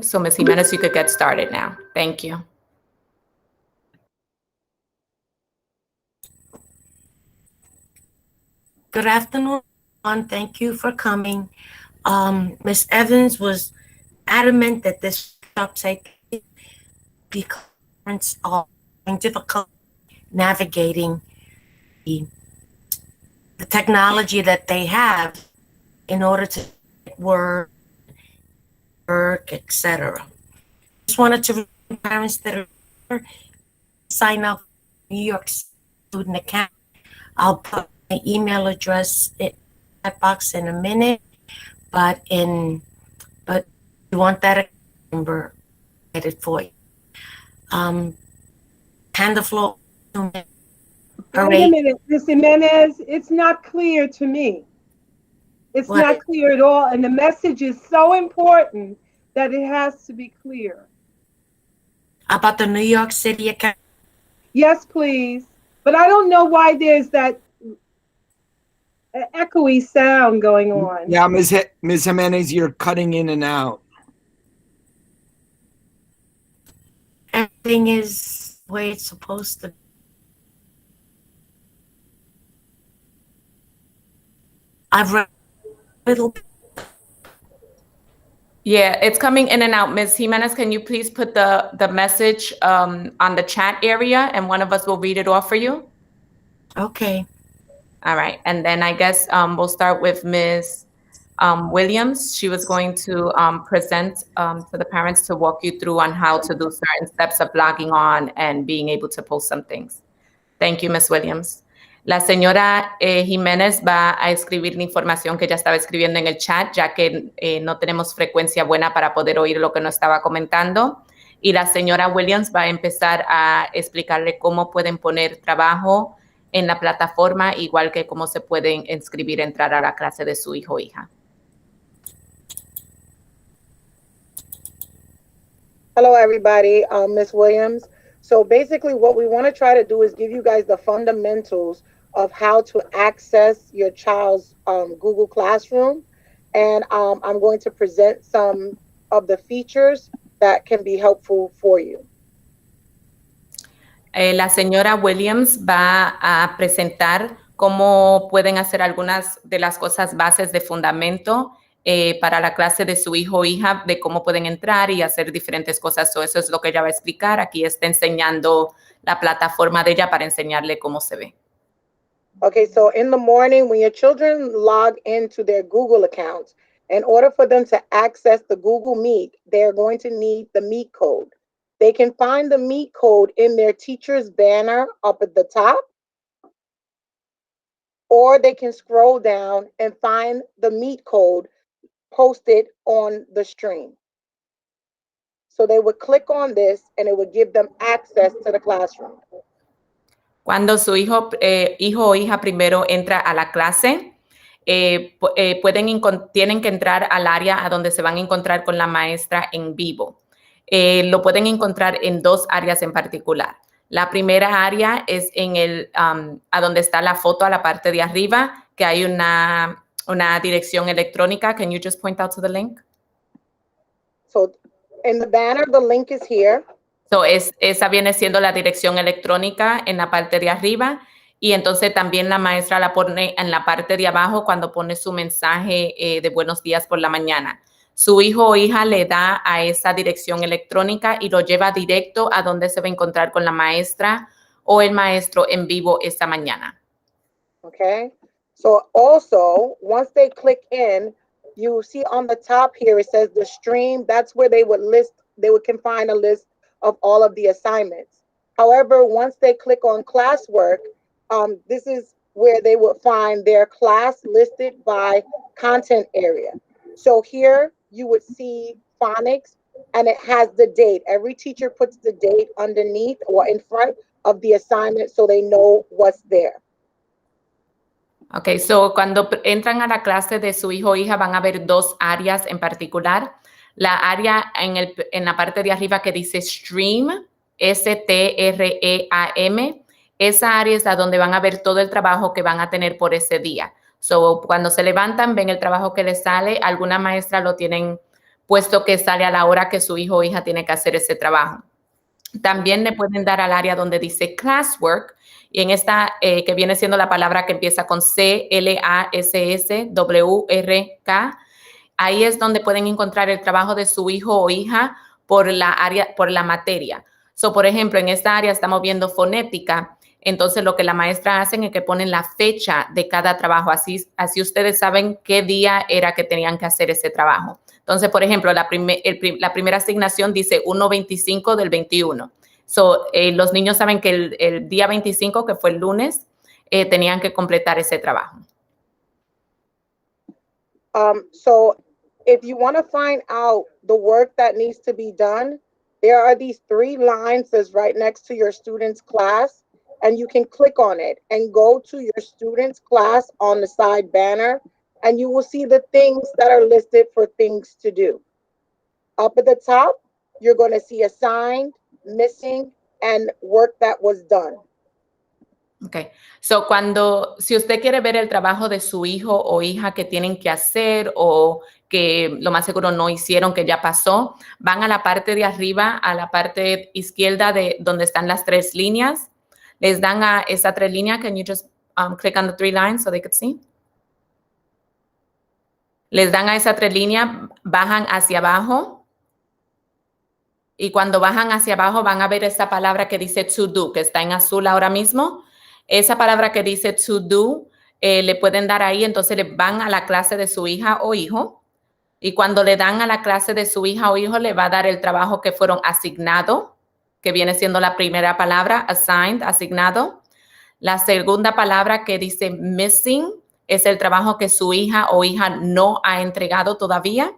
So Ms. Jimenez, you could get started now. Thank you. Good afternoon, everyone. Thank you for coming. Ms. Evans was adamant that this workshop take place because parents are having difficulty navigating the technology that they have in order to work, etc. Just wanted to remind parents that are here, sign up for New York student account. I'll put my email address in that box in a minute, but you want that number it for you. Hand the floor to me. Wait a minute, Ms. Jimenez, it's not clear to me. It's not clear at all, and the message is so important that it has to be clear. About the New York City account? Yes, please. But I don't know why there's that echoey sound going on. Yeah, Ms. Jimenez, you're cutting in and out. Everything is the way it's supposed to be. I've read a little bit. Yeah, it's coming in and out. Ms. Jimenez, can you please put the message on the chat area and one of us will read it off for you? Okay. All right. And then I guess we'll start with Ms. Williams. She was going to present to the parents to walk you through on how to do certain steps of logging on and being able to post some things. Thank you, Ms. Williams. La señora Jiménez va a escribir la información que ella estaba escribiendo en el chat, ya que no tenemos frecuencia buena para poder oír lo que nos estaba comentando. Y la señora Williams va a empezar a explicarle cómo pueden poner trabajo en la plataforma, igual que cómo se pueden inscribir, entrar a la clase de su hijo o hija. Hello, everybody. Ms. Williams. So basically what we want to try to do is give you guys the fundamentals of how to access your child's Google Classroom. And I'm going to present some of the features that can be helpful for you. La señora Williams va a presentar cómo pueden hacer algunas de las cosas bases de fundamento para la clase de su hijo o hija, de cómo pueden entrar y hacer diferentes cosas. So, eso es lo que ella va a explicar. Aquí está enseñando la plataforma de ella para enseñarle cómo se ve. Okay, so in the morning, when your children log into their Google accounts, in order for them to access the Google Meet, they're going to need the Meet code. They can find the Meet code in their teacher's banner up at the top, or they can scroll down and find the Meet code posted on the stream. So they would click on this and it would give them access to the classroom. Cuando su hijo o hija primero entra a la clase, tienen que entrar al área a donde se van a encontrar con la maestra en vivo. Lo pueden encontrar en dos áreas en particular. La primera área es en a donde está la foto a la parte de arriba, que hay una dirección electrónica. Can you just point out to the link? So in the banner, the link is here. So esa viene siendo la dirección electrónica en la parte de arriba, y entonces también la maestra la pone en la parte de abajo cuando pone su mensaje de buenos días por la mañana. Su hijo o hija le da a esa dirección electrónica y lo lleva directo a donde se va a encontrar con la maestra o el maestro en vivo esta mañana. Okay. So also, once they click in, you see on the top here, it says the stream. That's where they can find a list of all of the assignments. However, once they click on classwork, this is where they would find their class listed by content area. So here you would see phonics and it has the date. Every teacher puts the date underneath or in front of the assignment so they know what's there. Okay, so cuando entran a la clase de su hijo o hija van a ver dos áreas en particular. La área en la parte de arriba que dice Stream, S-T-R-E-A-M, esa área es a donde van a ver todo el trabajo que van a tener por ese día. So, cuando se levantan, ven el trabajo que les sale. Alguna maestra lo tienen puesto que sale a la hora que su hijo o hija tiene que hacer ese trabajo. También le pueden dar al área donde dice classwork, y en esta que viene siendo la palabra que empieza con CLASSWRK, ahí es donde pueden encontrar el trabajo de su hijo o hija por la materia. So, por ejemplo, en esta área estamos viendo fonética, entonces lo que la maestra hace es que ponen la fecha de cada trabajo, así ustedes saben qué día era que tenían que hacer ese trabajo. Entonces, por ejemplo, la primera asignación dice 1/25 del 21. So, los niños saben que el día 25, que fue el lunes, tenían que completar ese trabajo. So if you want to find out the work that needs to be done, there are these 3 lines that's right next to your student's class, and you can click on it and go to your student's class on the side banner, and you will see the things that are listed for things to do. Up at the top, you're going to see assigned, missing, and work that was done. Okay. So, si usted quiere ver el trabajo de su hijo o hija que tienen que hacer o que lo más seguro no hicieron, que ya pasó, van a la parte de arriba, a la parte izquierda de donde están las 3 líneas. Les dan a esa 3 líneas. Can you just click on the 3 lines so they could see? Les dan a esa 3 líneas, bajan hacia abajo. Y cuando bajan hacia abajo van a ver esa palabra que dice to do, que está en azul ahora mismo. Esa palabra que dice to do, le pueden dar ahí, entonces le van a la clase de su hija o hijo. Y cuando le dan a la clase de su hija o hijo, le va a dar el trabajo que fueron asignado, que viene siendo la primera palabra, assigned, asignado. La segunda palabra que dice missing es el trabajo que su hija o hija no ha entregado todavía.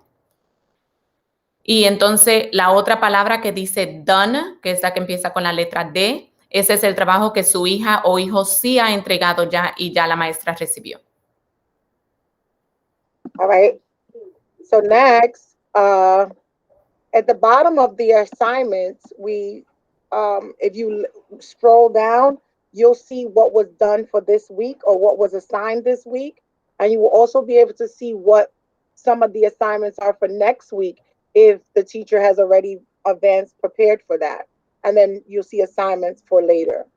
Y entonces la otra palabra que dice done, que es la que empieza con la letra D, ese es el trabajo que su hija o hijo sí ha entregado ya y ya la maestra recibió. All right. So next, at the bottom of the assignments, if you scroll down, you'll see what was done for this week or what was assigned this week. And you will also be able to see what some of the assignments are for next week if the teacher has already prepared for that. And then you'll see assignments for later.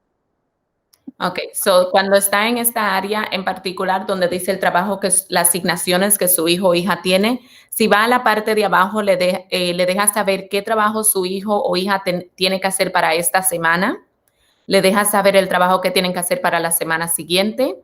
Ok, so cuando está en esta área en particular donde dice el trabajo, las asignaciones que su hijo o hija tiene, si va a la parte de abajo le deja saber qué trabajo su hijo o hija tiene que hacer para esta semana, le deja saber el trabajo que tienen que hacer para la semana siguiente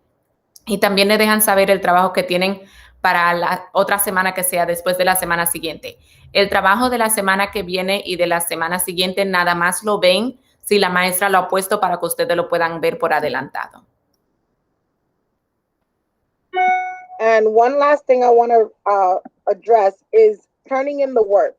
y también le dejan saber el trabajo que tienen para la otra semana que sea después de la semana siguiente. El trabajo de la semana que viene y de la semana siguiente nada más lo ven si la maestra lo ha puesto para que ustedes lo puedan ver por adelantado. And one last thing I want to address is turning in the work.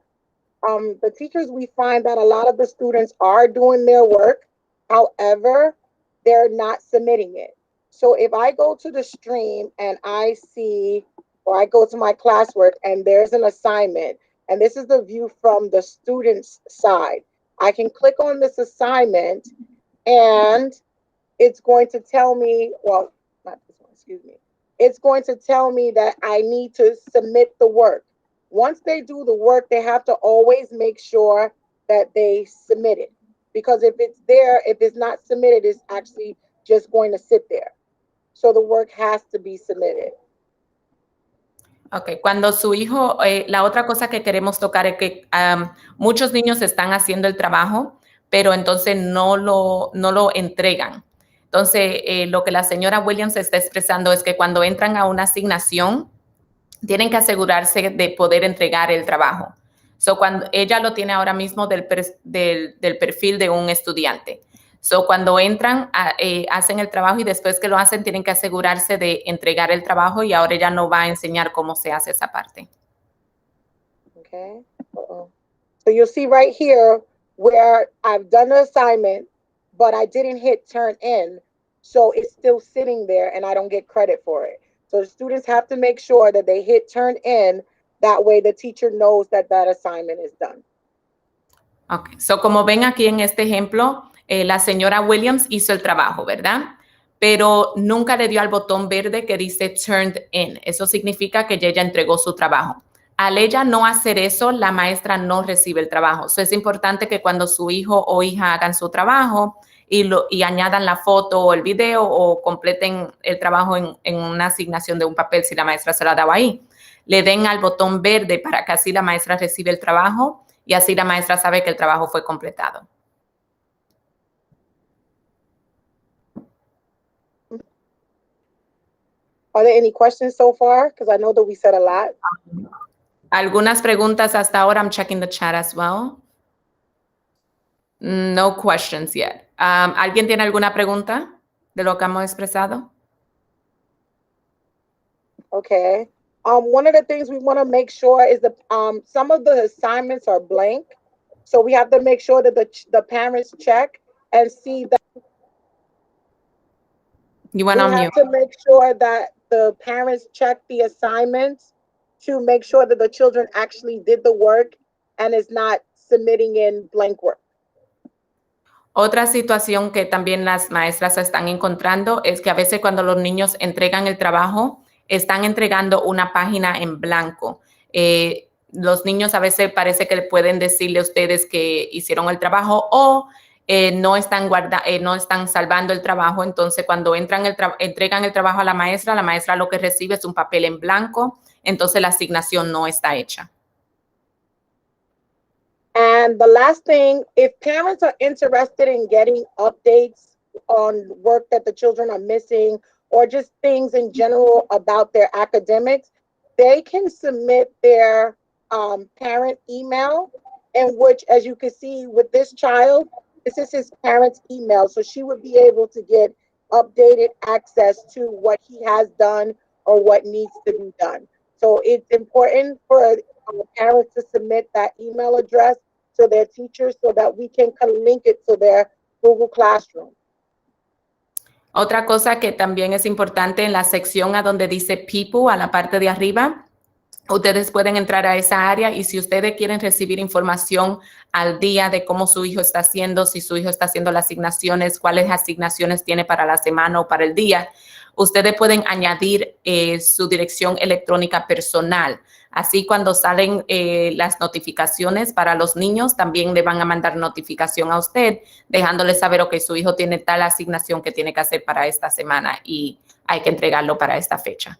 The teachers, we find that a lot of the students are doing their work. However, they're not submitting it. So if I go to the stream and I see, or I go to my classwork and there's an assignment, and this is the view from the student's side, I can click on this assignment and it's going to tell me, well, not this one, excuse me. It's going to tell me that I need to submit the work. Once they do the work, they have to always make sure that they submit it. Because if it's there, if it's not submitted, it's actually just going to sit there. So the work has to be submitted. Ok, cuando su hijo, la otra cosa que queremos tocar es que muchos niños están haciendo el trabajo, pero entonces no lo entregan. Entonces, lo que la señora Williams está expresando es que cuando entran a una asignación, tienen que asegurarse de poder entregar el trabajo. So, cuando ella lo tiene ahora mismo del perfil de un estudiante. So, cuando entran, hacen el trabajo y después que lo hacen, tienen que asegurarse de entregar el trabajo y ahora ella no va a enseñar cómo se hace esa parte. Okay. So you'll see right here where I've done the assignment, but I didn't hit turn in. So it's still sitting there and I don't get credit for it. So the students have to make sure that they hit turn in. That way the teacher knows that that assignment is done. Okay. So como ven aquí en este ejemplo, la señora Williams hizo el trabajo, ¿verdad? Pero nunca le dio al botón verde que dice turned in. Eso significa que ella entregó su trabajo. Al ella no hacer eso, la maestra no recibe el trabajo. So, es importante que cuando su hijo o hija hagan su trabajo y añadan la foto o el video o completen el trabajo en una asignación de un papel, si la maestra se lo ha dado ahí, le den al botón verde para que así la maestra recibe el trabajo y así la maestra sabe que el trabajo fue completado. Are there any questions so far? Because I know that we said a lot. Algunas preguntas hasta ahora. I'm checking the chat as well. No questions yet. ¿Alguien tiene alguna pregunta de lo que hemos expresado? Okay. One of the things we want to make sure is that some of the assignments are blank. So we have to make sure that the parents check and see that. You went on mute. We have to make sure that the parents check the assignments to make sure that the children actually did the work and is not submitting in blank work. Otra situación que también las maestras están encontrando es que a veces cuando los niños entregan el trabajo, están entregando una página en blanco. Los niños a veces parece que pueden decirle a ustedes que hicieron el trabajo o no están salvando el trabajo. Entonces, cuando entregan el trabajo a la maestra lo que recibe es un papel en blanco. Entonces, la asignación no está hecha. And the last thing, if parents are interested in getting updates on work that the children are missing or just things in general about their academics, they can submit their parent email, in which, as you can see with this child, this is his parent's email. So she would be able to get updated access to what he has done or what needs to be done. So it's important for parents to submit that email address to their teachers so that we can link it to their Google Classroom. Otra cosa que también es importante en la sección a donde dice People, a la parte de arriba, ustedes pueden entrar a esa área y si ustedes quieren recibir información al día de cómo su hijo está haciendo, si su hijo está haciendo las asignaciones, cuáles asignaciones tiene para la semana o para el día, ustedes pueden añadir su dirección electrónica personal. Así cuando salen las notificaciones para los niños, también le van a mandar notificación a usted, dejándole saber que su hijo tiene tal asignación que tiene que hacer para esta semana y hay que entregarlo para esta fecha.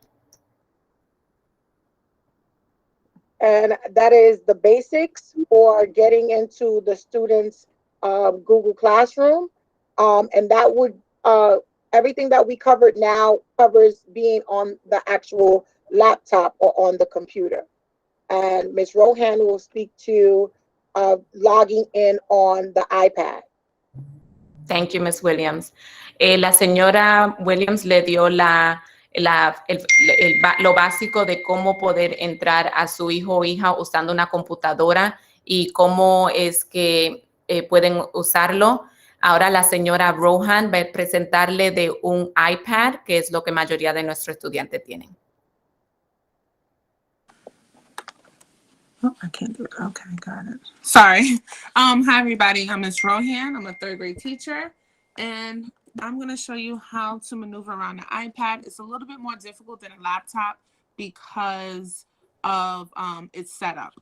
And that is the basics for getting into the students' Google Classroom. And that would, everything that we covered now covers being on the actual laptop or on the computer. And Ms. Rohan will speak to logging in on the iPad. Thank you, Ms. Williams. La señora Williams le dio lo básico de cómo poder entrar a su hijo o hija usando una computadora y cómo es que pueden usarlo. Ahora la señora Rohan va a presentarle de un iPad, que es lo que mayoría de nuestros estudiantes tienen. Oh, I can't do it. Okay, got it. Sorry. Hi, everybody. I'm Ms. Rohan. I'm a third grade teacher, and I'm going to show you how to maneuver around the iPad. It's a little bit more difficult than a laptop because of its setup.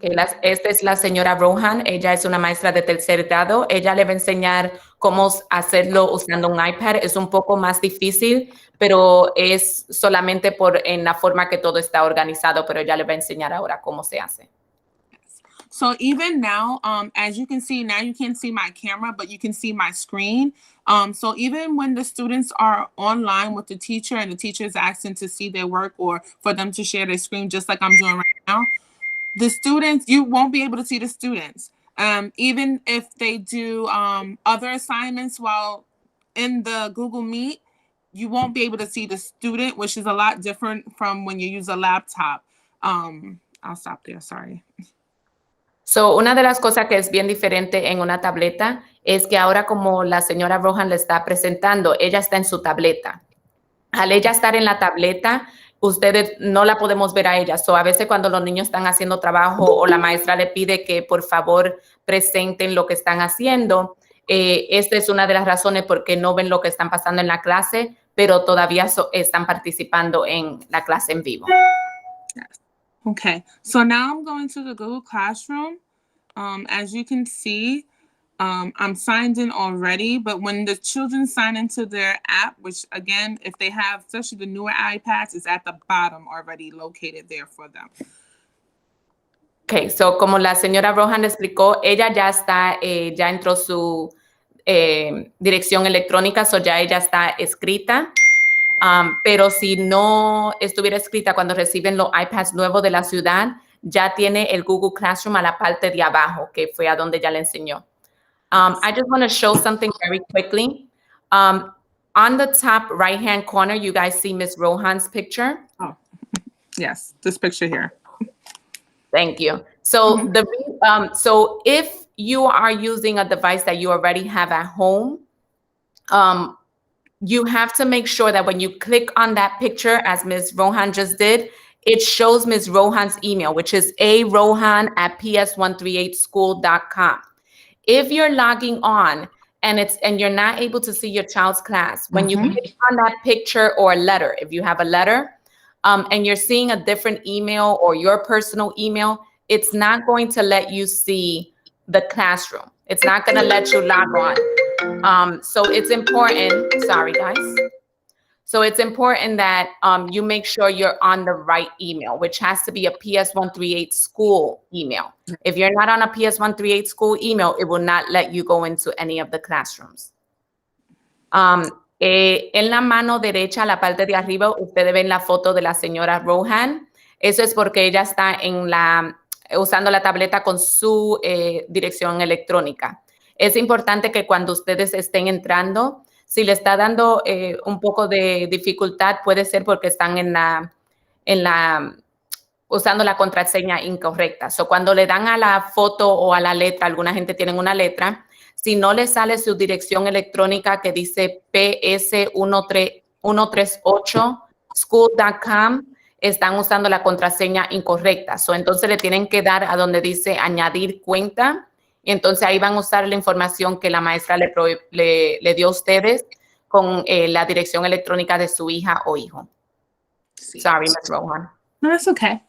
Esta es la señora Rohan. Ella es una maestra de tercer grado. Ella le va a enseñar cómo hacerlo usando un iPad. Es un poco más difícil, pero es solamente en la forma que todo está organizado, pero ella le va a enseñar ahora cómo se hace. So even now, as you can see, now you can't see my camera, but you can see my screen. So even when the students are online with the teacher and the teacher is asking to see their work or for them to share their screen, just like I'm doing right now, the students, you won't be able to see the students. Even if they do other assignments while in the Google Meet, you won't be able to see the student, which is a lot different from when you use a laptop. I'll stop there, sorry. So, una de las cosas que es bien diferente en una tableta es que ahora como la señora Rohan le está presentando, ella está en su tableta. Al ella estar en la tableta, ustedes no la podemos ver a ella. So, a veces cuando los niños están haciendo trabajo o la maestra le pide que por favor presenten lo que están haciendo, esta es una de las razones por qué no ven lo que están pasando en la clase, pero todavía están participando en la clase en vivo. Yes. Okay, so now I'm going to the Google Classroom. As you can see, I'm signed in already, but when the children sign into their app, which again, if they have, especially the newer iPads, is at the bottom already located there for them. Okay, so como la señora Rohan explicó, ella ya está, ya entró su dirección electrónica, so ya ella está escrita. Pero si no estuviera escrita cuando reciben los iPads nuevos de la ciudad, ya tiene el Google Classroom a la parte de abajo, que fue a donde ya le enseñó. I just want to show something very quickly. On the top right-hand corner, you guys see Ms. Rohan's picture. Oh, yes, this picture here. Thank you. So so if you are using a device that you already have at home, you have to make sure that when you click on that picture, as Ms. Rohan just did, it shows Ms. Rohan's email, which is arohan@ps138school.com. If you're logging on and you're not able to see your child's class, when you click on that picture or letter, if you have a letter, and you're seeing a different email or your personal email, it's not going to let you see the classroom. It's not going to let you log on. So it's important, sorry guys. So it's important that you make sure you're on the right email, which has to be a PS138 school email. If you're not on a PS138 school email, it will not let you go into any of the classrooms. En la mano derecha, la parte de arriba, ustedes ven la foto de la señora Rohan. Eso es porque ella está usando la tableta con su dirección electrónica. Es importante que cuando ustedes estén entrando, si le está dando un poco de dificultad, puede ser porque están usando la contraseña incorrecta. So, cuando le dan a la foto o a la letra, alguna gente tiene una letra, si no le sale su dirección electrónica que dice ps138school.com, están usando la contraseña incorrecta. So, entonces le tienen que dar a donde dice añadir cuenta. Y entonces ahí van a usar la información que la maestra le dio a ustedes con la dirección electrónica de su hija o hijo. Sorry, Ms. Rohan. No, that's okay.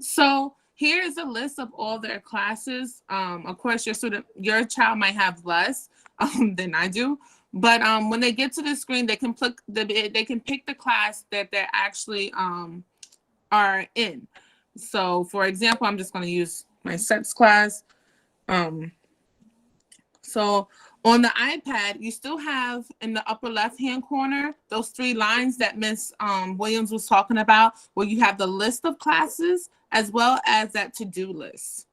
So here is a list of all their classes. Of course, your child might have less than I do, but when they get to the screen, they can pick the class that they're actually are in. So, for example, I'm just going to use my sets class. So on the iPad, you still have in the upper left-hand corner, those 3 lines that Ms. Williams was talking about, where you have the list of classes as well as that to-do list.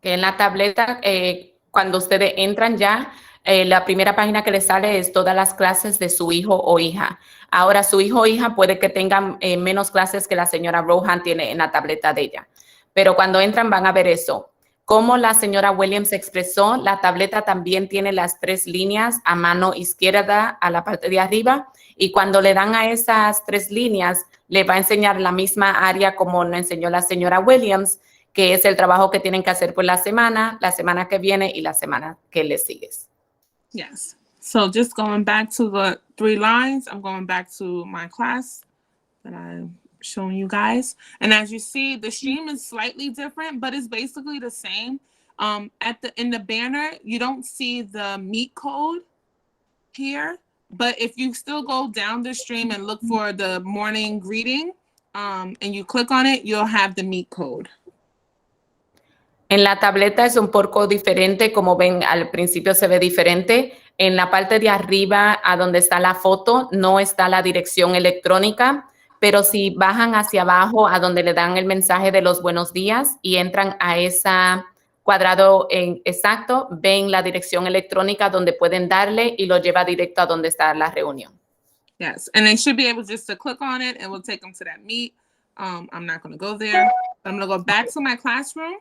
Que en la tableta, cuando ustedes entran ya, la primera página que les sale es todas las clases de su hijo o hija. Ahora, su hijo o hija puede que tengan menos clases que la señora Rohan tiene en la tableta de ella. Pero cuando entran van a ver eso. Como la señora Williams expresó, la tableta también tiene las 3 líneas a mano izquierda a la parte de arriba. Y cuando le dan a esas 3 líneas, le va a enseñar la misma área como nos enseñó la señora Williams, que es el trabajo que tienen que hacer por la semana que viene y la semana que le sigue. Yes. So just going back to the 3 lines, I'm going back to my class that I'm showing you guys. And as you see, the stream is slightly different, but it's basically the same. In the banner, you don't see the meet code here, but if you still go down the stream and look for the morning greeting, and you click on it, you'll have the meet code. En la tableta es un poco diferente, como ven, al principio se ve diferente. En la parte de arriba, a donde está la foto, no está la dirección electrónica, pero si bajan hacia abajo, a donde le dan el mensaje de los buenos días y entran a ese cuadrado exacto, ven la dirección electrónica donde pueden darle y lo lleva directo a donde está la reunión. Yes, and they should be able just to click on it and we'll take them to that meet. I'm not going to go there. I'm going to go back to my classroom.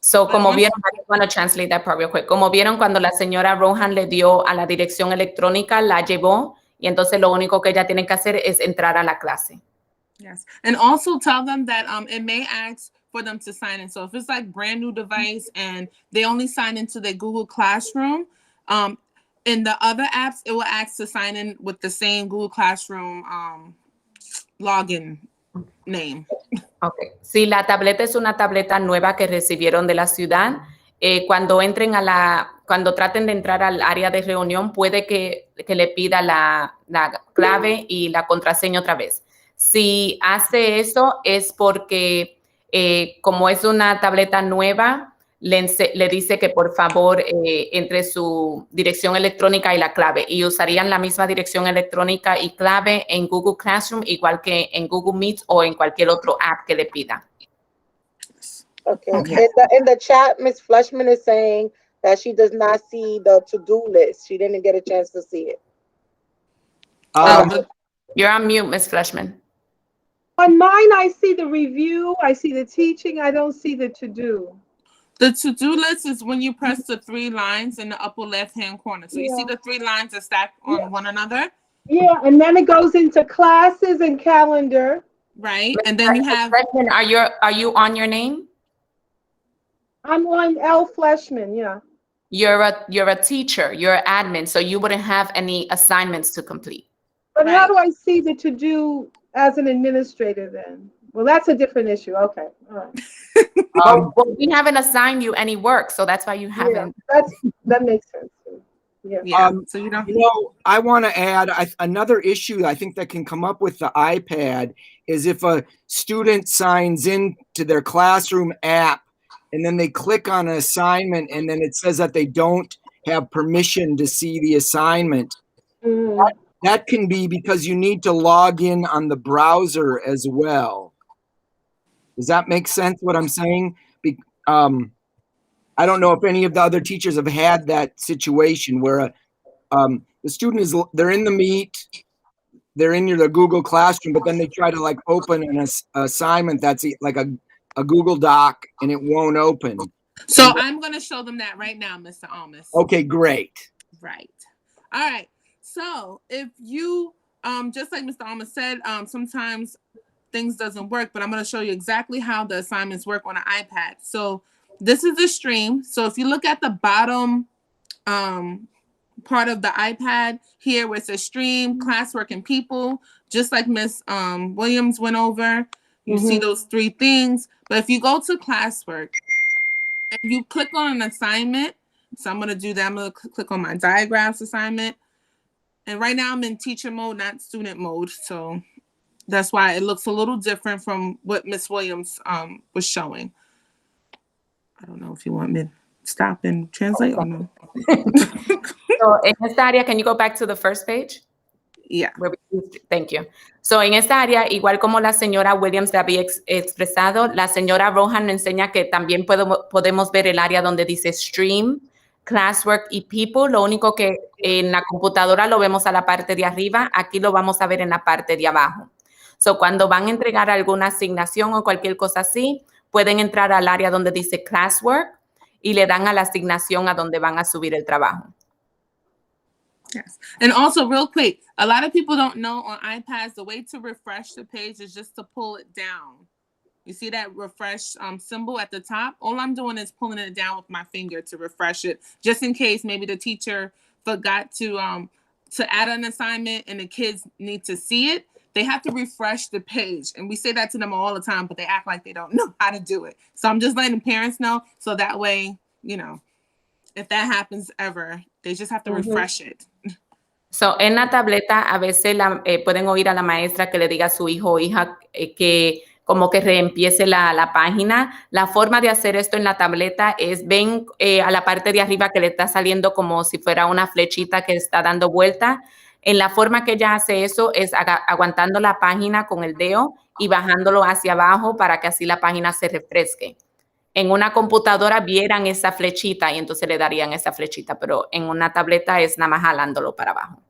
So, como vieron, I just want to translate that part real quick. Como vieron, cuando la señora Rohan le dio a la dirección electrónica, la llevó y entonces lo único que ella tiene que hacer es entrar a la clase. Yes, and also tell them that it may ask for them to sign in. So if it's like brand new device and they only sign into the Google Classroom, In the other apps, it will ask to sign in with the same Google Classroom login name. Okay. Si la tableta es una tableta nueva que recibieron de la ciudad, cuando traten de entrar al área de reunión, puede que le pida la clave y la contraseña otra vez. Si hace eso es porque como es una tableta nueva, le dice que por favor entre su dirección electrónica y la clave, y usarían la misma dirección electrónica y clave en Google Classroom igual que en Google Meet o en cualquier otro app que le pida. Okay. Okay. In the chat, Miss Fleshman is saying that she does not see the to-do list. She didn't get a chance to see it. You're on mute, Ms. Fleshman. On mine, I see the review, I see the teaching, I don't see the to-do. The to-do list is when you press the 3 lines in the upper left-hand corner. So you see the 3 lines are stacked on one another? Yeah, and then it goes into classes and calendar. Right, and then you have... Are you on your name? I'm on L. Fleshman, yeah. You're a teacher, you're an admin, so you wouldn't have any assignments to complete. But how do I see the to-do as an administrator then? Well, that's a different issue. Okay, all right. Well, we haven't assigned you any work, so that's why you haven't. Yeah, that makes sense. Yeah. So you don't... I want to add another issue I think that can come up with the iPad is if a student signs in to their classroom app and then they click on an assignment and then it says that they don't have permission to see the assignment. That can be because you need to log in on the browser as well. Does that make sense what I'm saying? I don't know if any of the other teachers have had that situation where the student they're in the Meet, they're in the Google Classroom, but then they try to like open an assignment that's like a Google Doc and it won't open. So I'm going to show them that right now, Mr. Almas. Okay, great. Right. All right. So if you, just like Mr. Almas said, sometimes things doesn't work, but I'm going to show you exactly how the assignments work on an iPad. So this is a stream. So if you look at the bottom part of the iPad here where it says stream, classwork, and people, just like Miss Williams went over, you see those 3 things. But if you go to classwork and you click on an assignment, so I'm going to do that. I'm going to click on my diagrams assignment. And right now I'm in teacher mode, not student mode. So that's why it looks a little different from what Miss Williams was showing. I don't know if you want me to stop and translate or no. So en esta área, can you go back to the first page? Yeah. Thank you. So en esta área, igual como la señora Williams le había expresado, la señora Rohan me enseña que también podemos ver el área donde dice Stream, Classwork y People. Lo único que en la computadora lo vemos a la parte de arriba, aquí lo vamos a ver en la parte de abajo. So cuando van a entregar alguna asignación o cualquier cosa así, pueden entrar al área donde dice Classwork y le dan a la asignación a donde van a subir el trabajo. Yes. And also real quick, a lot of people don't know on iPads, the way to refresh the page is just to pull it down. You see that refresh symbol at the top? All I'm doing is pulling it down with my finger to refresh it, just in case maybe the teacher forgot to add an assignment and the kids need to see it. They have to refresh the page. And we say that to them all the time, but they act like they don't know how to do it. So I'm just letting parents know. So that way, you know, if that happens ever, they just have to refresh it. So, en la tableta a veces pueden oír a la maestra que le diga a su hijo o hija que como que reempiece la página. La forma de hacer esto en la tableta es, ven a la parte de arriba que le está saliendo como si fuera una flechita que está dando vuelta. En la forma que ella hace eso es aguantando la página con el dedo y bajándolo hacia abajo para que así la página se refresque. En una computadora vieran esa flechita y entonces le darían esa flechita, pero en una tableta es nada más jalándolo para abajo.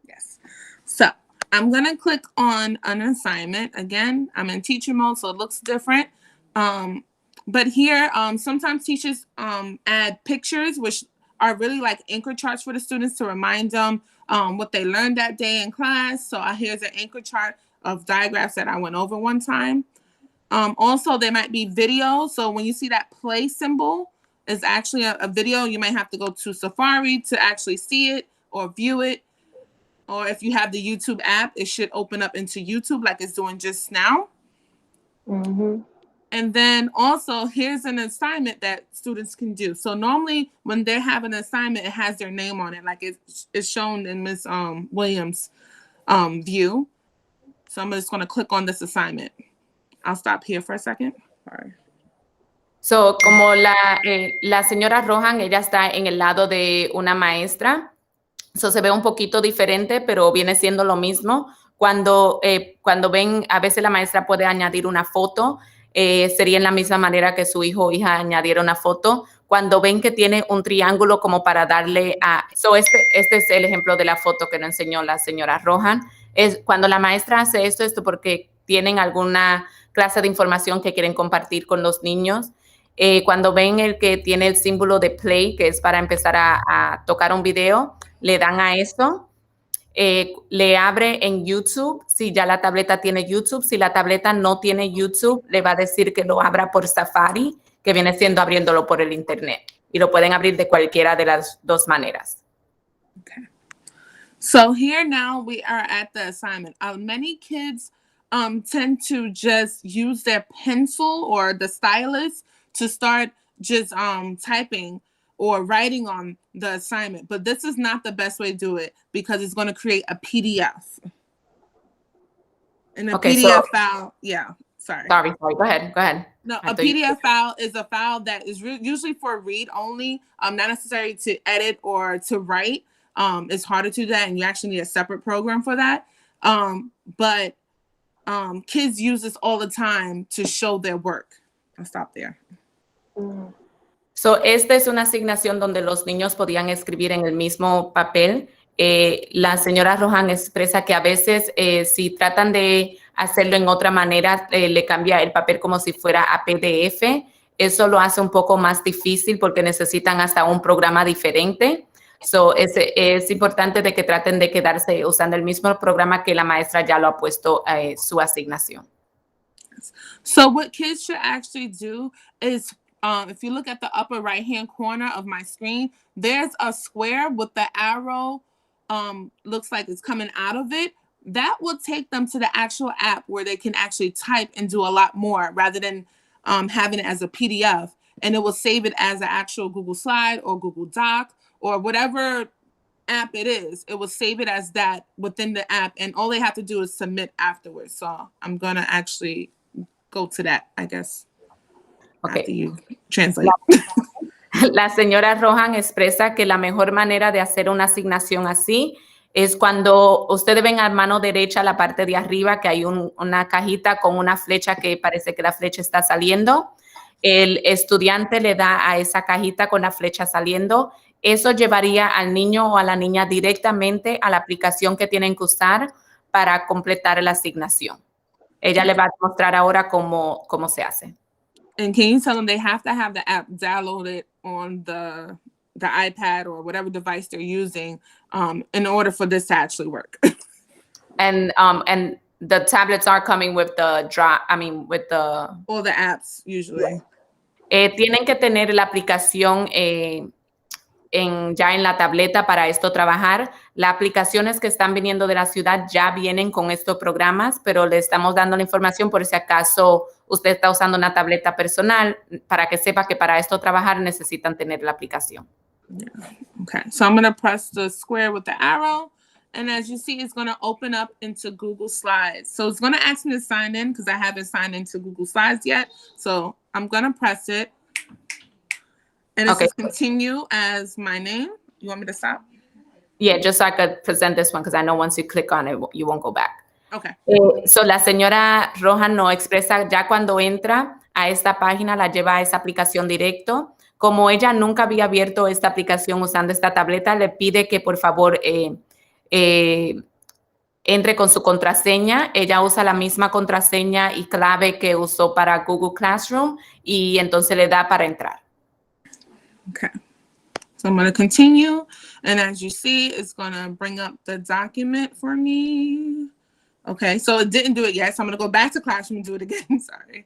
Yes. So I'm going to click on an assignment. Again, I'm in teacher mode, so it looks different. But here, sometimes teachers add pictures, which are really like anchor charts for the students to remind them what they learned that day in class. So here's an anchor chart of diagrams that I went over one time. Also, there might be videos. So when you see that play symbol, is actually a video. You might have to go to Safari to actually see it or view it. Or if you have the YouTube app, it should open up into YouTube like it's doing just now. Mm-hmm. And then also, here's an assignment that students can do. So normally when they have an assignment, it has their name on it, like it's shown in Ms. Williams' view. So I'm just going to click on this assignment. I'll stop here for a second. Sorry. So, como la señora Rohan, ella está en el lado de una maestra. So, se ve un poquito diferente, pero viene siendo lo mismo. Cuando ven, a veces la maestra puede añadir una foto. Sería en la misma manera que su hijo o hija añadiera una foto. Cuando ven que tiene un triángulo como para darle a... So, este es el ejemplo de la foto que nos enseñó la señora Rohan. Es cuando la maestra hace esto porque tienen alguna clase de información que quieren compartir con los niños. Cuando ven el que tiene el símbolo de play, que es para empezar a tocar un video, le dan a esto. Le abre en YouTube, si ya la tableta tiene YouTube. Si la tableta no tiene YouTube, le va a decir que lo abra por Safari, que viene siendo abriéndolo por el internet. Y lo pueden abrir de cualquiera de las dos maneras. Okay. So here now we are at the assignment. Many kids tend to just use their pencil or the stylus to start just typing or writing on the assignment. But this is not the best way to do it because it's going to create a PDF. And a PDF file, yeah, sorry. Sorry, go ahead. No, a PDF file is a file that is usually for read only, not necessary to edit or to write. It's harder to do that, and you actually need a separate program for that. But kids use this all the time to show their work. I'll stop there. So, esta es una asignación donde los niños podían escribir en el mismo papel. La señora Rohan expresa que a veces si tratan de hacerlo en otra manera, le cambia el papel como si fuera a PDF. Eso lo hace un poco más difícil porque necesitan hasta un programa diferente. So, es importante de que traten de quedarse usando el mismo programa que la maestra ya lo ha puesto su asignación. So what kids should actually do is, if you look at the upper right-hand corner of my screen, there's a square with the arrow, looks like it's coming out of it. That will take them to the actual app where they can actually type and do a lot more rather than having it as a PDF. And it will save it as an actual Google Slide or Google Doc or whatever app it is. It will save it as that within the app. And all they have to do is submit afterwards. So I'm going to actually go to that, I guess. Okay. After you translate. La señora Rohan expresa que la mejor manera de hacer una asignación así es cuando ustedes ven a mano derecha la parte de arriba que hay una cajita con una flecha que parece que la flecha está saliendo. El estudiante le da a esa cajita con la flecha saliendo. Eso llevaría al niño o a la niña directamente a la aplicación que tienen que usar para completar la asignación. Ella le va a mostrar ahora cómo se hace. And can you tell them they have to have the app downloaded on the iPad or whatever device they're using in order for this to actually work? And the tablets are coming with all the apps usually. Tienen que tener la aplicación ya en la tableta para esto trabajar. Las aplicaciones que están viniendo de la ciudad ya vienen con estos programas, pero le estamos dando la información por si acaso usted está usando una tableta personal para que sepa que para esto trabajar necesitan tener la aplicación. Yeah. Okay, so I'm going to press the square with the arrow, and as you see, it's going to open up into Google Slides. So it's going to ask me to sign in because I haven't signed into Google Slides yet. So I'm going to press it. And it says continue as my name. You want me to stop? Yeah, just so I could present this one because I know once you click on it, you won't go back. Okay. So la señora Rohan no expresa ya cuando entra a esta página, la lleva a esa aplicación directo. Como ella nunca había abierto esta aplicación usando esta tableta, le pide que por favor entre con su contraseña. Ella usa la misma contraseña y clave que usó para Google Classroom y entonces le da para entrar. Okay. So I'm going to continue. And as you see, it's going to bring up the document for me. Okay. So it didn't do it yet. So I'm going to go back to Classroom and do it again. Sorry.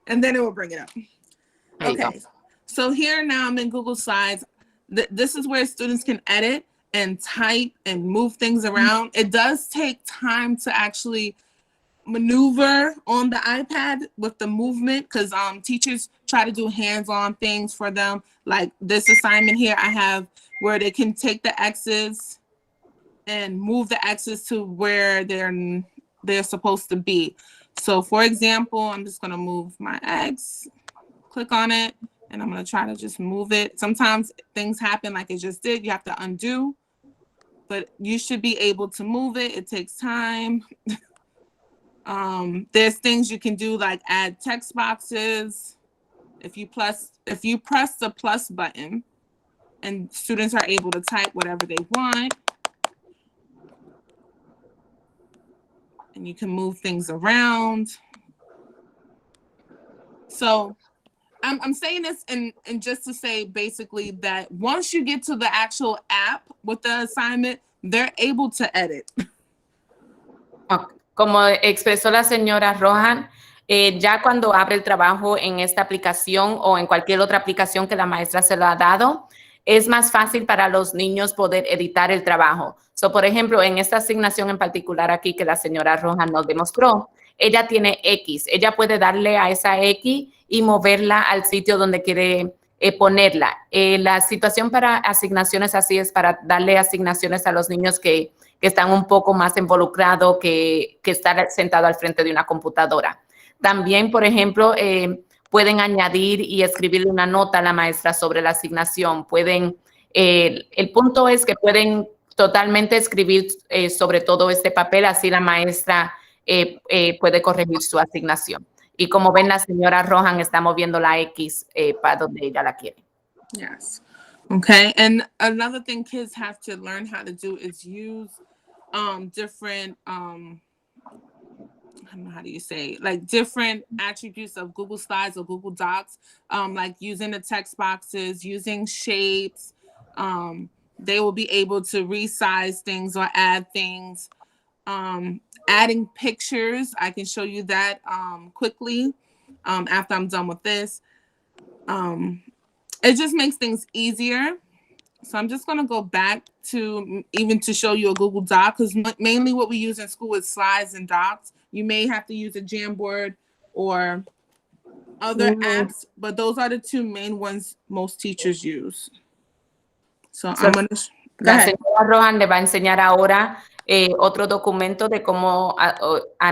And then it will bring it up. Okay. So here now I'm in Google Slides. This is where students can edit and type and move things around. It does take time to actually maneuver on the iPad with the movement because teachers try to do hands-on things for them. Like this assignment here I have where they can take the X's and move the X's to where they're supposed to be. So for example, I'm just going to move my X, click on it, and I'm going to try to just move it. Sometimes things happen like it just did. You have to undo, but you should be able to move it. It takes time. There's things you can do like add text boxes. If you press the plus button, and students are able to type whatever they want. And you can move things around. So I'm saying this and just to say basically that once you get to the actual app with the assignment, they're able to edit. Como expresó la señora Rohan, ya cuando abre el trabajo en esta aplicación o en cualquier otra aplicación que la maestra se lo ha dado, es más fácil para los niños poder editar el trabajo. So, por ejemplo, en esta asignación en particular aquí que la señora Rohan nos demostró, ella tiene X. Ella puede darle a esa X y moverla al sitio donde quiere ponerla. La situación para asignaciones así es para darle asignaciones a los niños que están un poco más involucrados que estar sentado al frente de una computadora. También, por ejemplo, pueden añadir y escribirle una nota a la maestra sobre la asignación. El punto es que pueden totalmente escribir sobre todo este papel, así la maestra puede corregir su asignación. Y como ven, la señora Rohan está moviendo la X para donde ella la quiere. Yes. Okay. And another thing kids have to learn how to do is use different I don't know, how do you say, like different attributes of Google Slides or Google Docs, like using the text boxes, using shapes. They will be able to resize things or add things. Adding pictures, I can show you that quickly after I'm done with this. It just makes things easier. So I'm just going to go back to show you a Google Doc because mainly what we use in school is slides and docs. You may have to use a Jamboard or other apps, but those are the two main ones most teachers use. So I'm going to... La señora Rohan le va a enseñar ahora otro documento de cómo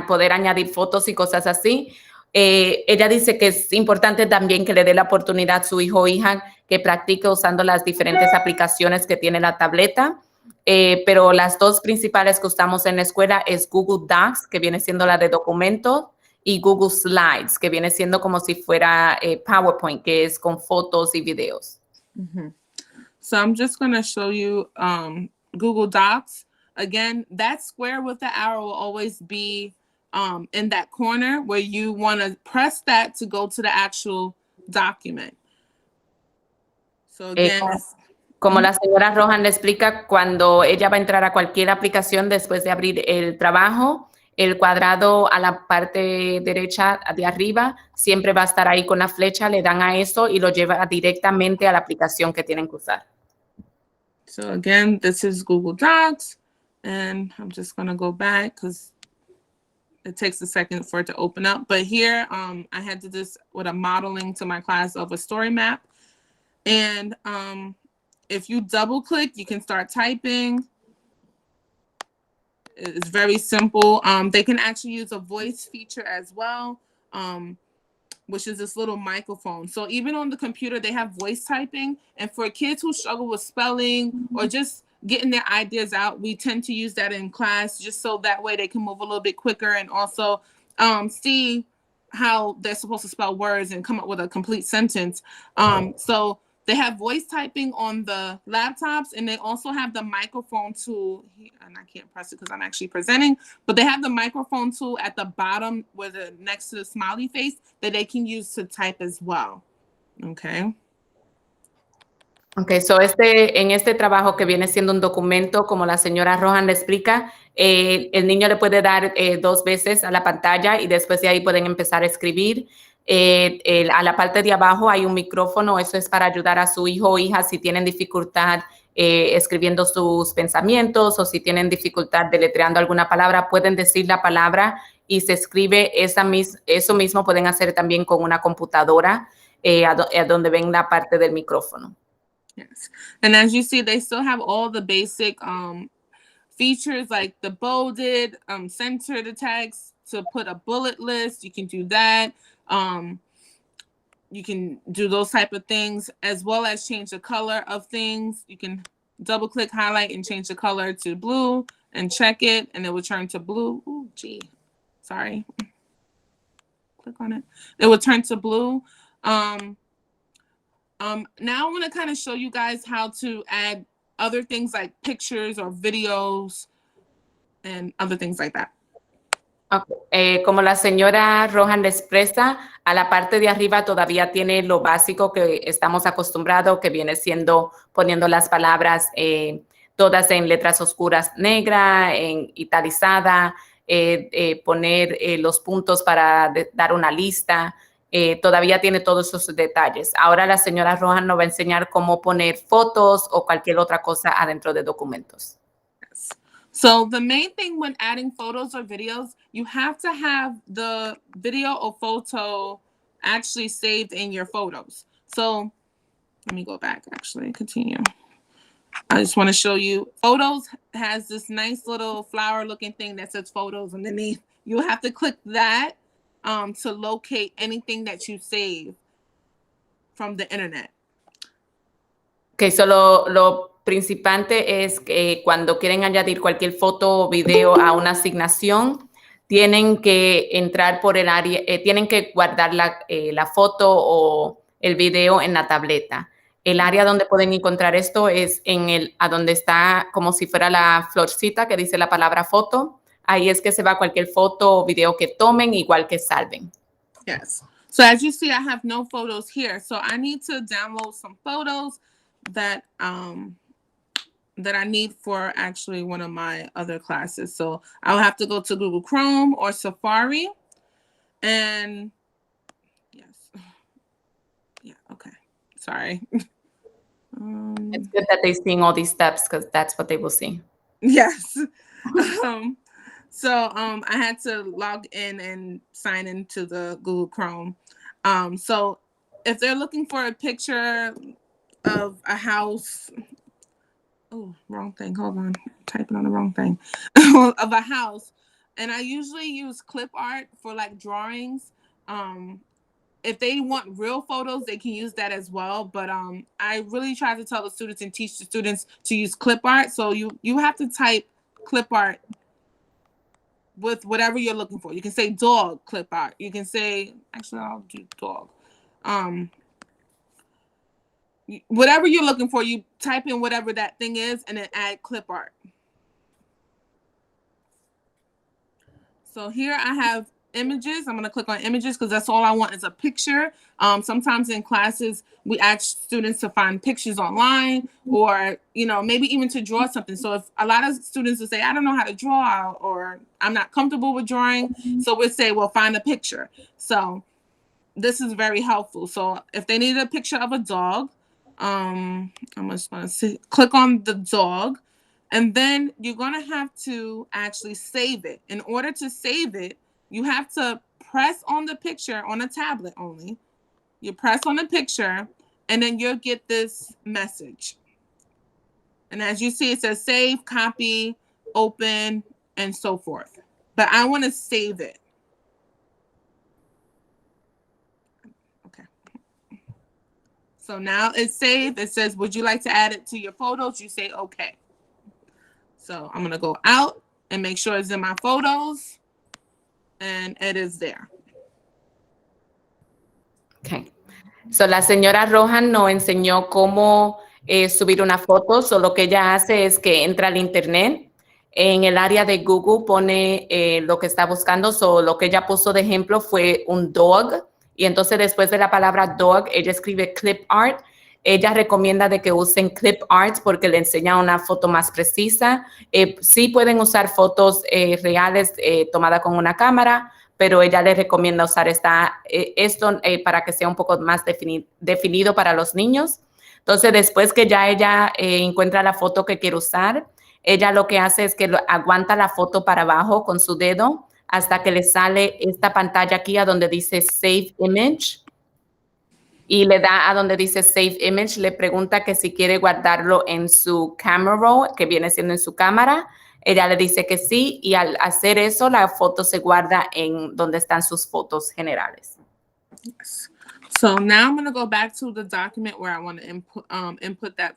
poder añadir fotos y cosas así. Ella dice que es importante también que le dé la oportunidad a su hijo o hija que practique usando las diferentes aplicaciones que tiene la tableta. Pero las dos principales que usamos en la escuela es Google Docs, que viene siendo la de documentos, y Google Slides, que viene siendo como si fuera PowerPoint, que es con fotos y videos. Mm-hmm. So I'm just going to show you Google Docs. Again, that square with the arrow will always be in that corner where you want to press that to go to the actual document. So again, como la señora Rohan le explica, cuando ella va a entrar a cualquier aplicación después de abrir el trabajo, el cuadrado a la parte derecha de arriba siempre va a estar ahí con la flecha, le dan a eso y lo lleva directamente a la aplicación que tienen que usar. So again, this is Google Docs, and I'm just going to go back because it takes a second for it to open up. But here, I had to do this with a modeling to my class of a story map. And if you double click, you can start typing. It's very simple. They can actually use a voice feature as well, which is this little microphone. So even on the computer, they have voice typing. And for kids who struggle with spelling or just getting their ideas out, we tend to use that in class just so that way they can move a little bit quicker and also see how they're supposed to spell words and come up with a complete sentence. So they have voice typing on the laptops, and they also have the microphone tool. And I can't press it because I'm actually presenting, but they have the microphone tool at the bottom next to the smiley face that they can use to type as well. Okay. Okay, so en este trabajo que viene siendo un documento, como la señora Rohan le explica, el niño le puede dar 2 veces a la pantalla y después de ahí pueden empezar a escribir. A la parte de abajo hay un micrófono, eso es para ayudar a su hijo o hija si tienen dificultad escribiendo sus pensamientos o si tienen dificultad deletreando alguna palabra, pueden decir la palabra y se escribe eso mismo pueden hacer también con una computadora a donde ven la parte del micrófono. Yes. And as you see, they still have all the basic features like the bolded, center the text, to put a bullet list. You can do that. You can do those type of things, as well as change the color of things. You can double click, highlight, and change the color to blue and check it, and it will turn to blue. Oh, gee, sorry. Click on it. It will turn to blue. Now I want to kind of show you guys how to add other things like pictures or videos and other things like that. Okay. Como la señora Rohan le expresa, a la parte de arriba todavía tiene lo básico que estamos acostumbrados, que viene siendo poniendo las palabras todas en letras oscuras negra, en italizada, poner los puntos para dar una lista. Todavía tiene todos esos detalles. Ahora la señora Rohan nos va a enseñar cómo poner fotos o cualquier otra cosa adentro de documentos. So the main thing when adding photos or videos, you have to have the video or photo actually saved in your photos. So let me go back, actually, continue. I just want to show you. Photos has this nice little flower looking thing that says photos underneath. You have to click that to locate anything that you save from the internet. Okay, so lo principante es que cuando quieren añadir cualquier foto o video a una asignación, tienen que entrar por el área, tienen que guardar la foto o el video en la tableta. El área donde pueden encontrar esto es a donde está como si fuera la florcita que dice la palabra foto. Ahí es que se va cualquier foto o video que tomen, igual que salven. Yes. So as you see, I have no photos here. So I need to download some photos that I need for actually one of my other classes. So I'll have to go to Google Chrome or Safari. And yes. Yeah, okay. Sorry. It's good that they're seeing all these steps because that's what they will see. Yes. So I had to log in and sign into the Google Chrome. So if they're looking for a picture of a house, oh, wrong thing. Hold on. Typing on the wrong thing. Of a house. And I usually use clip art for like drawings. If they want real photos, they can use that as well. But I really try to tell the students and teach the students to use clip art. So you have to type clip art with whatever you're looking for. You can say dog clip art. You can say, actually, I'll do dog. Whatever you're looking for, you type in whatever that thing is and then add clip art. So here I have images. I'm going to click on images because that's all I want is a picture. Sometimes in classes, we ask students to find pictures online or, maybe even to draw something. So if a lot of students will say, I don't know how to draw or I'm not comfortable with drawing. So we'll say, well, find a picture. So this is very helpful. So if they need a picture of a dog, I'm just going to click on the dog. And then you're going to have to actually save it. In order to save it, you have to press on the picture on a tablet only. You press on the picture, and then you'll get this message. And as you see, it says save, copy, open, and so forth. But I want to save it. Okay. So now it's saved. It says, would you like to add it to your photos? You say, okay. So I'm going to go out and make sure it's in my photos. And it is there. Okay. So la señora Rohan nos enseñó cómo subir una foto. So lo que ella hace es que entra al internet. En el área de Google pone lo que está buscando. So lo que ella puso de ejemplo fue un dog. Y entonces después de la palabra dog, ella escribe clip art. Ella recomienda de que usen clip art porque le enseña una foto más precisa. Sí pueden usar fotos reales tomadas con una cámara, pero ella le recomienda usar esto para que sea un poco más definido para los niños. Entonces, después que ya ella encuentra la foto que quiere usar, ella lo que hace es que aguanta la foto para abajo con su dedo hasta que le sale esta pantalla aquí a donde dice Save Image. Y le da a donde dice Save Image, le pregunta que si quiere guardarlo en su camera roll, que viene siendo en su cámara. Ella le dice que sí, y al hacer eso, la foto se guarda en donde están sus fotos generales. Yes. So now I'm going to go back to the document where I want to input that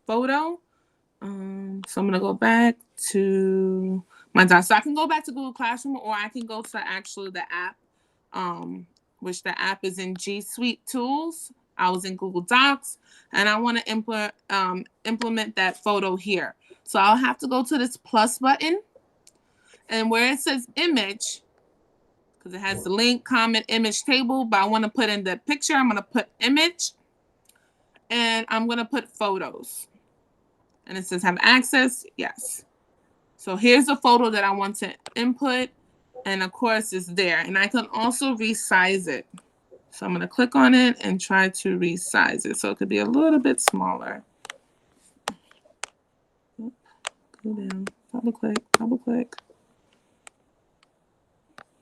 photo. So I'm going to go back to my doc. So I can go back to Google Classroom, or I can go to actually the app, which the app is in G Suite Tools. I was in Google Docs, and I want to implement that photo here. So I'll have to go to this plus button, and where it says image, because it has the link, comment, image, table, but I want to put in the picture. I'm going to put image, and I'm going to put photos. And it says have access. Yes. So here's the photo that I want to input. And of course it's there. And I can also resize it. So I'm going to click on it and try to resize it. So it could be a little bit smaller. Go down, double click. All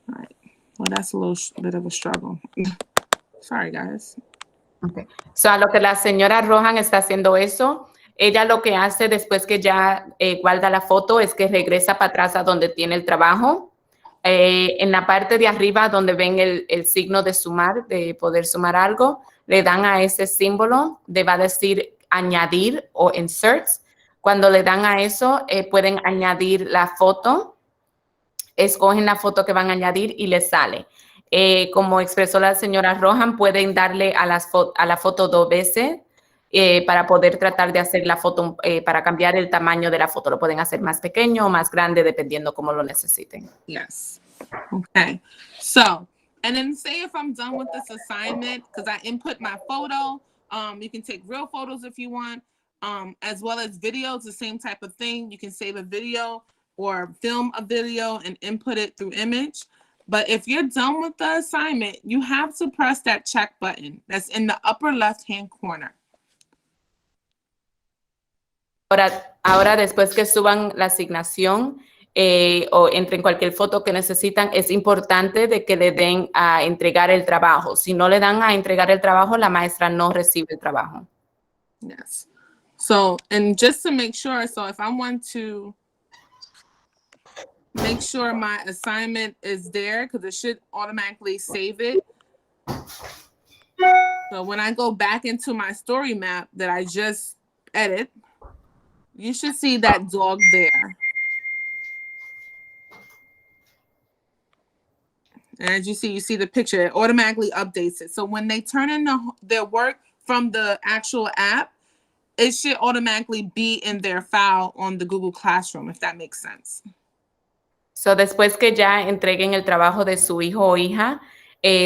right. Well, that's a little bit of a struggle. Sorry, guys. Okay. So a lo que la señora Rohan está haciendo eso, ella lo que hace después que ya guarda la foto es que regresa para atrás a donde tiene el trabajo. En la parte de arriba donde ven el signo de sumar, de poder sumar algo, le dan a ese símbolo, va a decir añadir o insert. Cuando le dan a eso, pueden añadir la foto, escogen la foto que van a añadir y les sale. Como expresó la señora Rohan, pueden darle a la foto 2 veces para poder tratar de hacer la foto, para cambiar el tamaño de la foto. Lo pueden hacer más pequeño o más grande, dependiendo cómo lo necesiten. Yes. Okay. So, and then say if I'm done with this assignment, because I input my photo, you can take real photos if you want, as well as videos, the same type of thing. You can save a video or film a video and input it through image. But if you're done with the assignment, you have to press that check button that's in the upper left-hand corner. Ahora, después que suban la asignación o entren cualquier foto que necesitan, es importante de que le den a entregar el trabajo. Si no le dan a entregar el trabajo, la maestra no recibe el trabajo. Yes. So, and just to make sure, so if I want to make sure my assignment is there, because it should automatically save it. So when I go back into my story map that I just edit, you should see that dog there. And as you see the picture, it automatically updates it. So when they turn in their work from the actual app, it should automatically be in their file on the Google Classroom, if that makes sense. So después que ya entreguen el trabajo de su hijo o hija,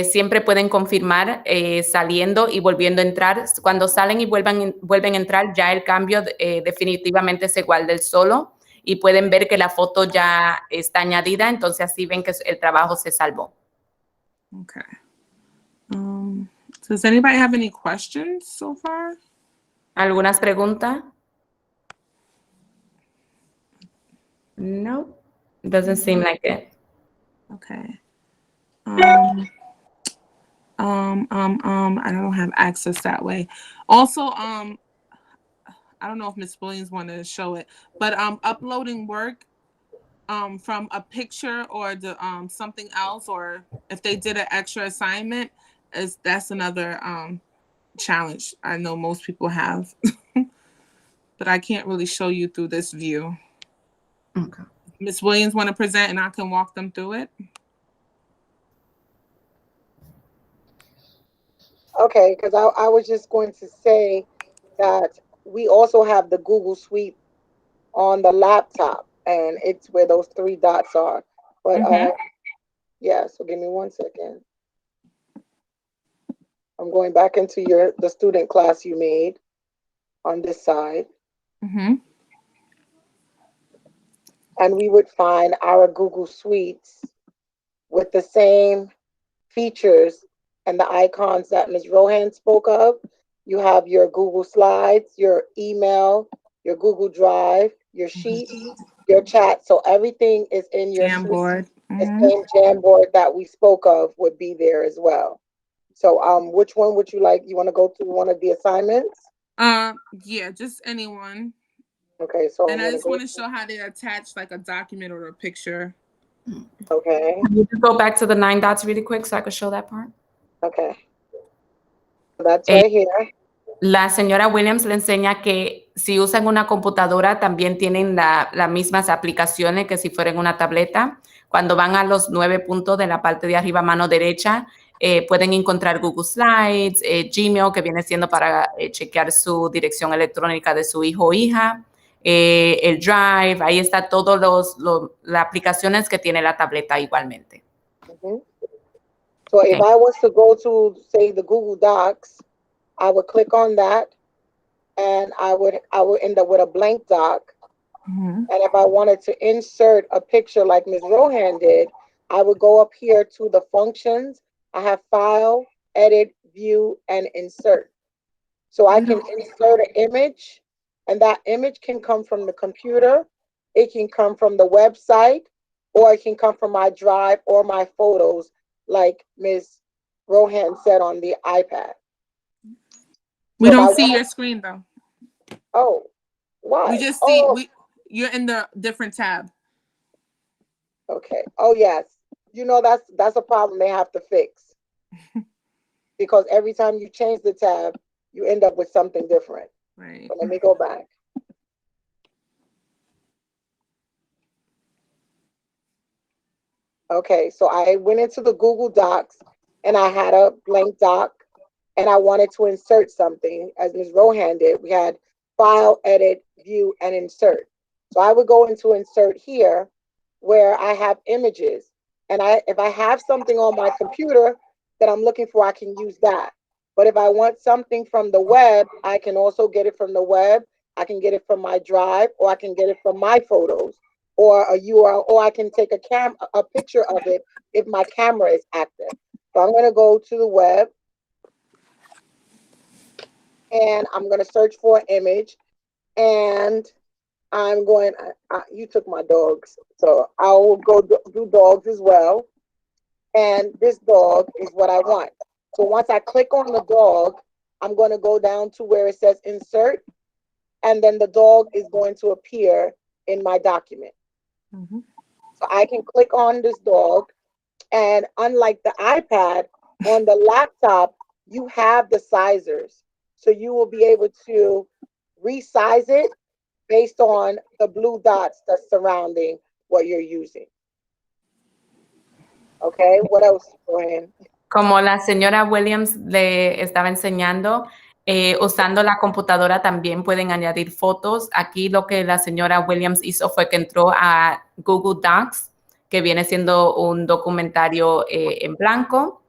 siempre pueden confirmar saliendo y volviendo a entrar. Cuando salen y vuelven a entrar, ya el cambio definitivamente se guarda el solo y pueden ver que la foto ya está añadida, entonces así ven que el trabajo se salvó. Okay. Does anybody have any questions so far? ¿Algunas preguntas? No, it doesn't seem like it. Okay. I don't have access that way. Also, I don't know if Miss Williams wanted to show it, but uploading work from a picture or the something else, or if they did an extra assignment, that's another challenge I know most people have. But I can't really show you through this view. Okay. Miss Williams want to present and I can walk them through it? Okay, because I was just going to say that we also have the Google Suite on the laptop, and it's where those 3 dots are. But yeah, so give me 1 second. I'm going back into the student class you made on this side. And we would find our Google Suites with the same features and the icons that Ms. Rohan spoke of. You have your Google Slides, your email, your Google Drive, your sheets, your chat. So everything is in your Jamboard. the same Jamboard that we spoke of would be there as well. So which one would you like? You want to go through one of the assignments? Yeah, just anyone. Okay, so And I just want to show how they attach like a document or a picture. Okay. Can you just go back to the 9 dots really quick so I could show that part? Okay. So that's right here. La señora Williams le enseña que si usan una computadora también tienen las mismas aplicaciones que si fueran una tableta. Cuando van a los 9 puntos de la parte de arriba, mano derecha, pueden encontrar Google Slides, Gmail, que viene siendo para chequear su dirección electrónica de su hijo o hija, el Drive, ahí está todas las aplicaciones que tiene la tableta igualmente. So if I was to go to, say, the Google Docs, I would click on that, and I would end up with a blank doc. And if I wanted to insert a picture like Ms. Rohan did, I would go up here to the functions. I have File, Edit, View, and Insert. So I can insert an image, and that image can come from the computer, it can come from the website, or it can come from my Drive or my photos, like Ms. Rohan said on the iPad. We don't see your screen though. Oh, why? We just see you're in the different tab. Okay. Oh yes. You know that's a problem they have to fix. Because every time you change the tab, you end up with something different. Right. So let me go back. Okay, so I went into the Google Docs and I had a blank doc and I wanted to insert something as Ms. Rohan did. We had File, Edit, View, and Insert. So I would go into Insert here where I have images. And if I have something on my computer that I'm looking for, I can use that. But if I want something from the web, I can also get it from the web. I can get it from my Drive, or I can get it from my photos, or a URL, or I can take a picture of it if my camera is active. So I'm going to go to the web and I'm going to search for an image, and I'm going, you took my dogs, so I'll go do dogs as well. And this dog is what I want. So once I click on the dog, I'm going to go down to where it says insert, and then the dog is going to appear in my document. So I can click on this dog, and unlike the iPad, on the laptop, you have the sizers. So you will be able to resize it based on the blue dots that's surrounding what you're using. Okay, what else, Joanne? Como la señora Williams le estaba enseñando, usando la computadora también pueden añadir fotos. Aquí lo que la señora Williams hizo fue que entró a Google Docs, que viene siendo un documentario en blanco.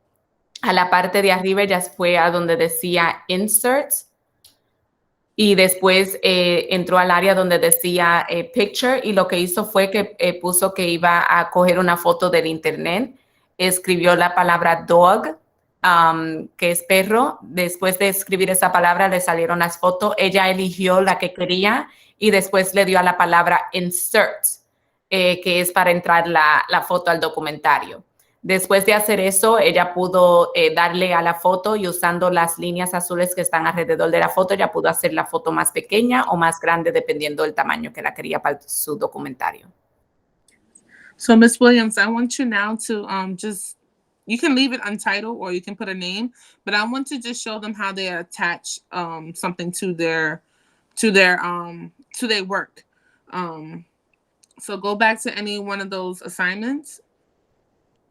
A la parte de arriba ya fue a donde decía Inserts. Y después entró al área donde decía Picture, y lo que hizo fue que puso que iba a coger una foto del internet. Escribió la palabra dog, que es perro. Después de escribir esa palabra le salieron las fotos. Ella eligió la que quería y después le dio a la palabra insert, que es para entrar la foto al documentario. Después de hacer eso, ella pudo darle a la foto, y usando las líneas azules que están alrededor de la foto, ella pudo hacer la foto más pequeña o más grande dependiendo del tamaño que la quería para su documentario. So, Ms. Williams, I want you now to you can leave it untitled or you can put a name, but I want to just show them how they attach something to their work. So go back to any one of those assignments,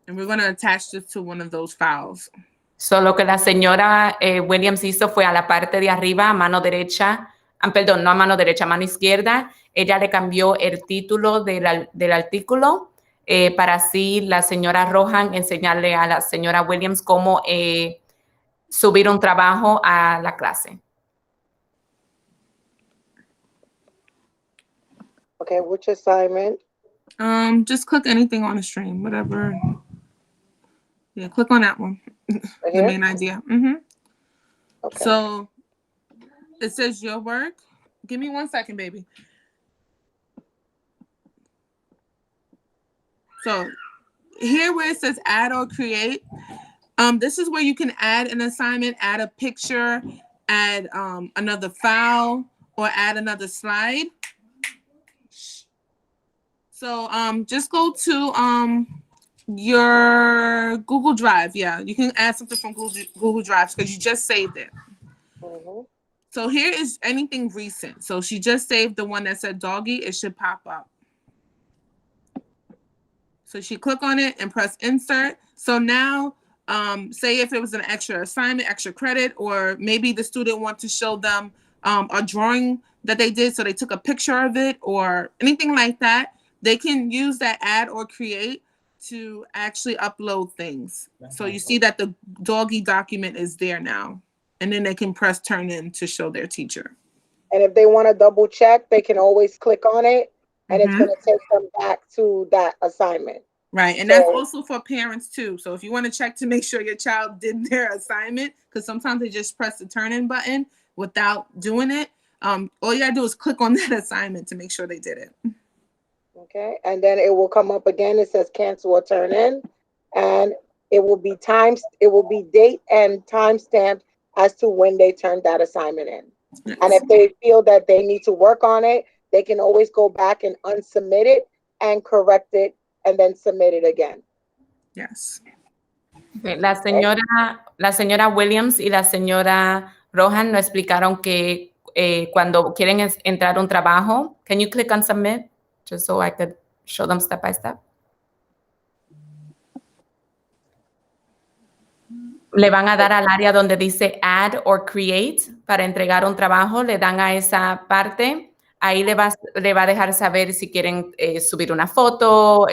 and we're going to attach this to one of those files. So, lo que la señora Williams hizo fue a la parte de arriba, a mano derecha, perdón, no a mano derecha, a mano izquierda, ella le cambió el título del artículo para así la señora Rohan enseñarle a la señora Williams cómo subir un trabajo a la clase. Okay, which assignment? Just click anything on the stream, whatever. Yeah, click on that one. Right The here? main idea. Okay. So it says your work. Give me 1 second, baby. So here where it says add or create, this is where you can add an assignment, add a picture, add another file, or add another slide. So just go to your Google Drive. Yeah, you can add something from Google Drive because you just saved it. So here is anything recent. So she just saved the one that said doggy. It should pop up. So she click on it and press insert. So now, say if it was an extra assignment, extra credit, or maybe the student wants to show them a drawing that they did, so they took a picture of it or anything like that, they can use that add or create to actually upload things. So you see that the doggy document is there now. And then they can press turn in to show their teacher. And if they want to double check, they can always click on it and it's going to take them back to that assignment. Right. And that's also for parents too. So if you want to check to make sure your child did their assignment, because sometimes they just press the turn in button without doing it. All you gotta do is click on that assignment to make sure they did it. Okay. And then it will come up again. It says cancel or turn in, and it will be date and time stamped as to when they turned that assignment in. Yes. And if they feel that they need to work on it, they can always go back and unsubmit it and correct it and then submit it again. Yes. Okay. La señora Williams y la señora Rohan nos explicaron que cuando quieren entrar un trabajo, can you click on submit just so I could show them step by step? Le van a dar al área donde dice add or create para entregar un trabajo, le dan a esa parte. Ahí le va a dejar saber si quieren subir una foto,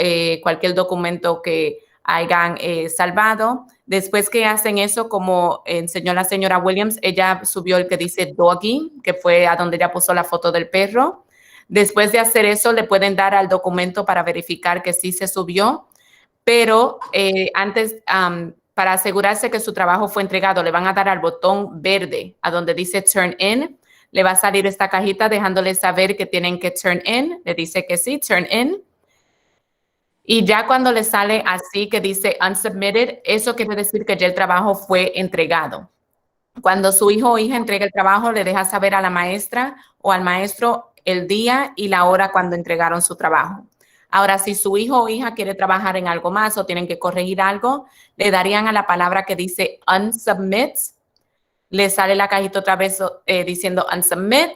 cualquier documento que hayan salvado. Después que hacen eso, como enseñó la señora Williams, ella subió el que dice doggy, que fue a donde ella puso la foto del perro. Después de hacer eso, le pueden dar al documento para verificar que sí se subió, pero antes... para asegurarse que su trabajo fue entregado, le van a dar al botón verde, a donde dice Turn In. Le va a salir esta cajita dejándole saber que tienen que Turn In. Le dice que sí, Turn In. Y ya cuando le sale así que dice Unsubmitted, eso quiere decir que ya el trabajo fue entregado. Cuando su hijo o hija entrega el trabajo, le deja saber a la maestra o al maestro el día y la hora cuando entregaron su trabajo. Ahora, si su hijo o hija quiere trabajar en algo más o tienen que corregir algo, le darían a la palabra que dice unsubmit. Le sale la cajita otra vez diciendo unsubmit.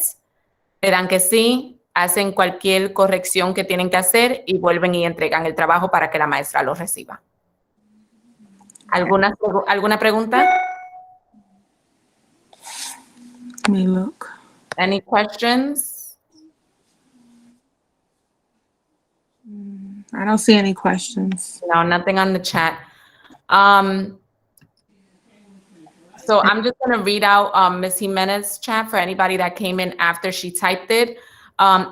Le dan que sí, hacen cualquier corrección que tienen que hacer y vuelven y entregan el trabajo para que la maestra lo reciba. ¿Alguna pregunta? Let me look. Any questions? I don't see any questions. No, nothing on the chat. So I'm just going to read out Ms. Jimenez's chat for anybody that came in after she typed it.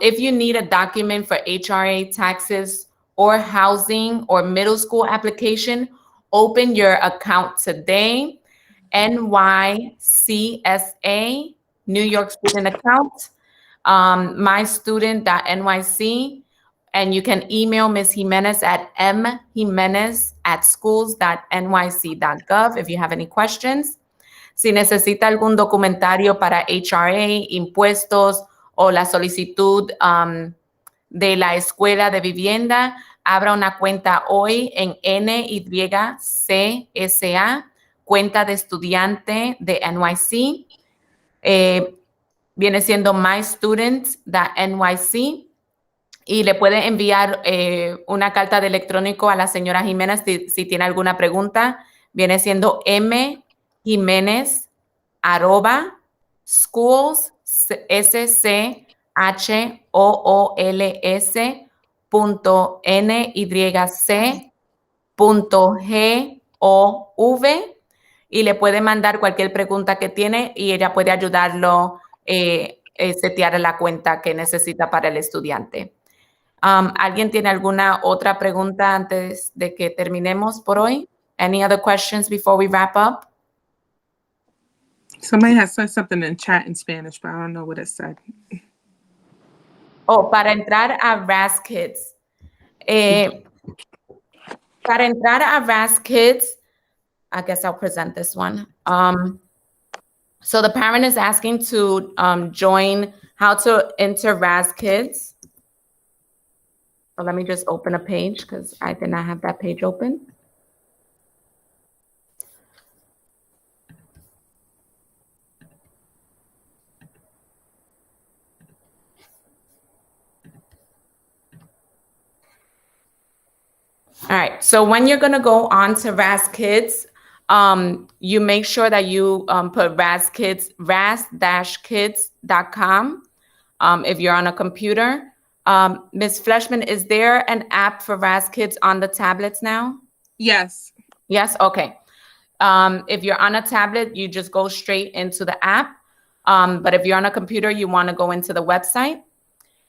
If you need a document for HRA taxes or housing or middle school application, open your account today. NYCSA, New York Student Account, mystudent.nyc. And you can email Ms. Jimenez at mjimenez@schools.nyc.gov if you have any questions. Si necesita algún documentario para HRA, impuestos o la solicitud de la escuela de vivienda, abra una cuenta hoy en NYCSA, cuenta de estudiante de NYC. Viene siendo mystudent.nyc. Y le puede enviar una carta de electrónico a la señora Jiménez si tiene alguna pregunta. Viene siendo schools.nyc.gov y le puede mandar cualquier pregunta que tiene y ella puede ayudarlo setear la cuenta que necesita para el estudiante. ¿Alguien tiene alguna otra pregunta antes de que terminemos por hoy? Any other questions before we wrap up? Somebody has said something in chat in Spanish, but I don't know what it said. Oh, para entrar a RAS Kids. Para entrar a RAS Kids, I guess I'll present this one. So the parent is asking to join how to enter RAS Kids. So let me just open a page because I did not have that page open. All right, so when you're gonna go on to RAS Kids, you make sure that you put RAS Kids, ras-kids.com if you're on a computer. Ms. Fleshman, is there an app for RAS Kids on the tablets now? Yes. Yes, okay. If you're on a tablet, you just go straight into the app. But if you're on a computer, you wanna go into the website.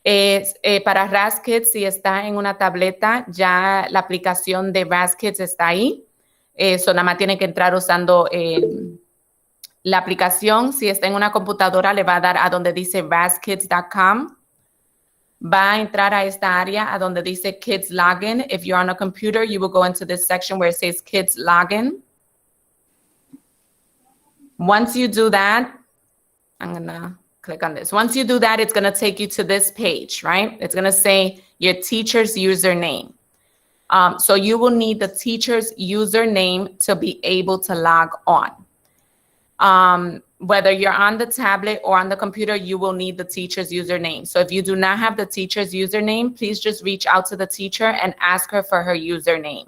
Para RAS Kids, si está en una tableta, ya la aplicación de RAS Kids está ahí. So nada más tiene que entrar usando la aplicación. Si está en una computadora, le va a dar a donde dice raskids.com. Va a entrar a esta área a donde dice Kids Login. If you're on a computer, you will go into this section where it says Kids Login. Once you do that, I'm going to click on this. Once you do that, it's going to take you to this page, right? It's going to say your teacher's username. So you will need the teacher's username to be able to log on. Whether you're on the tablet or on the computer, you will need the teacher's username. So if you do not have the teacher's username, please just reach out to the teacher and ask her for her username.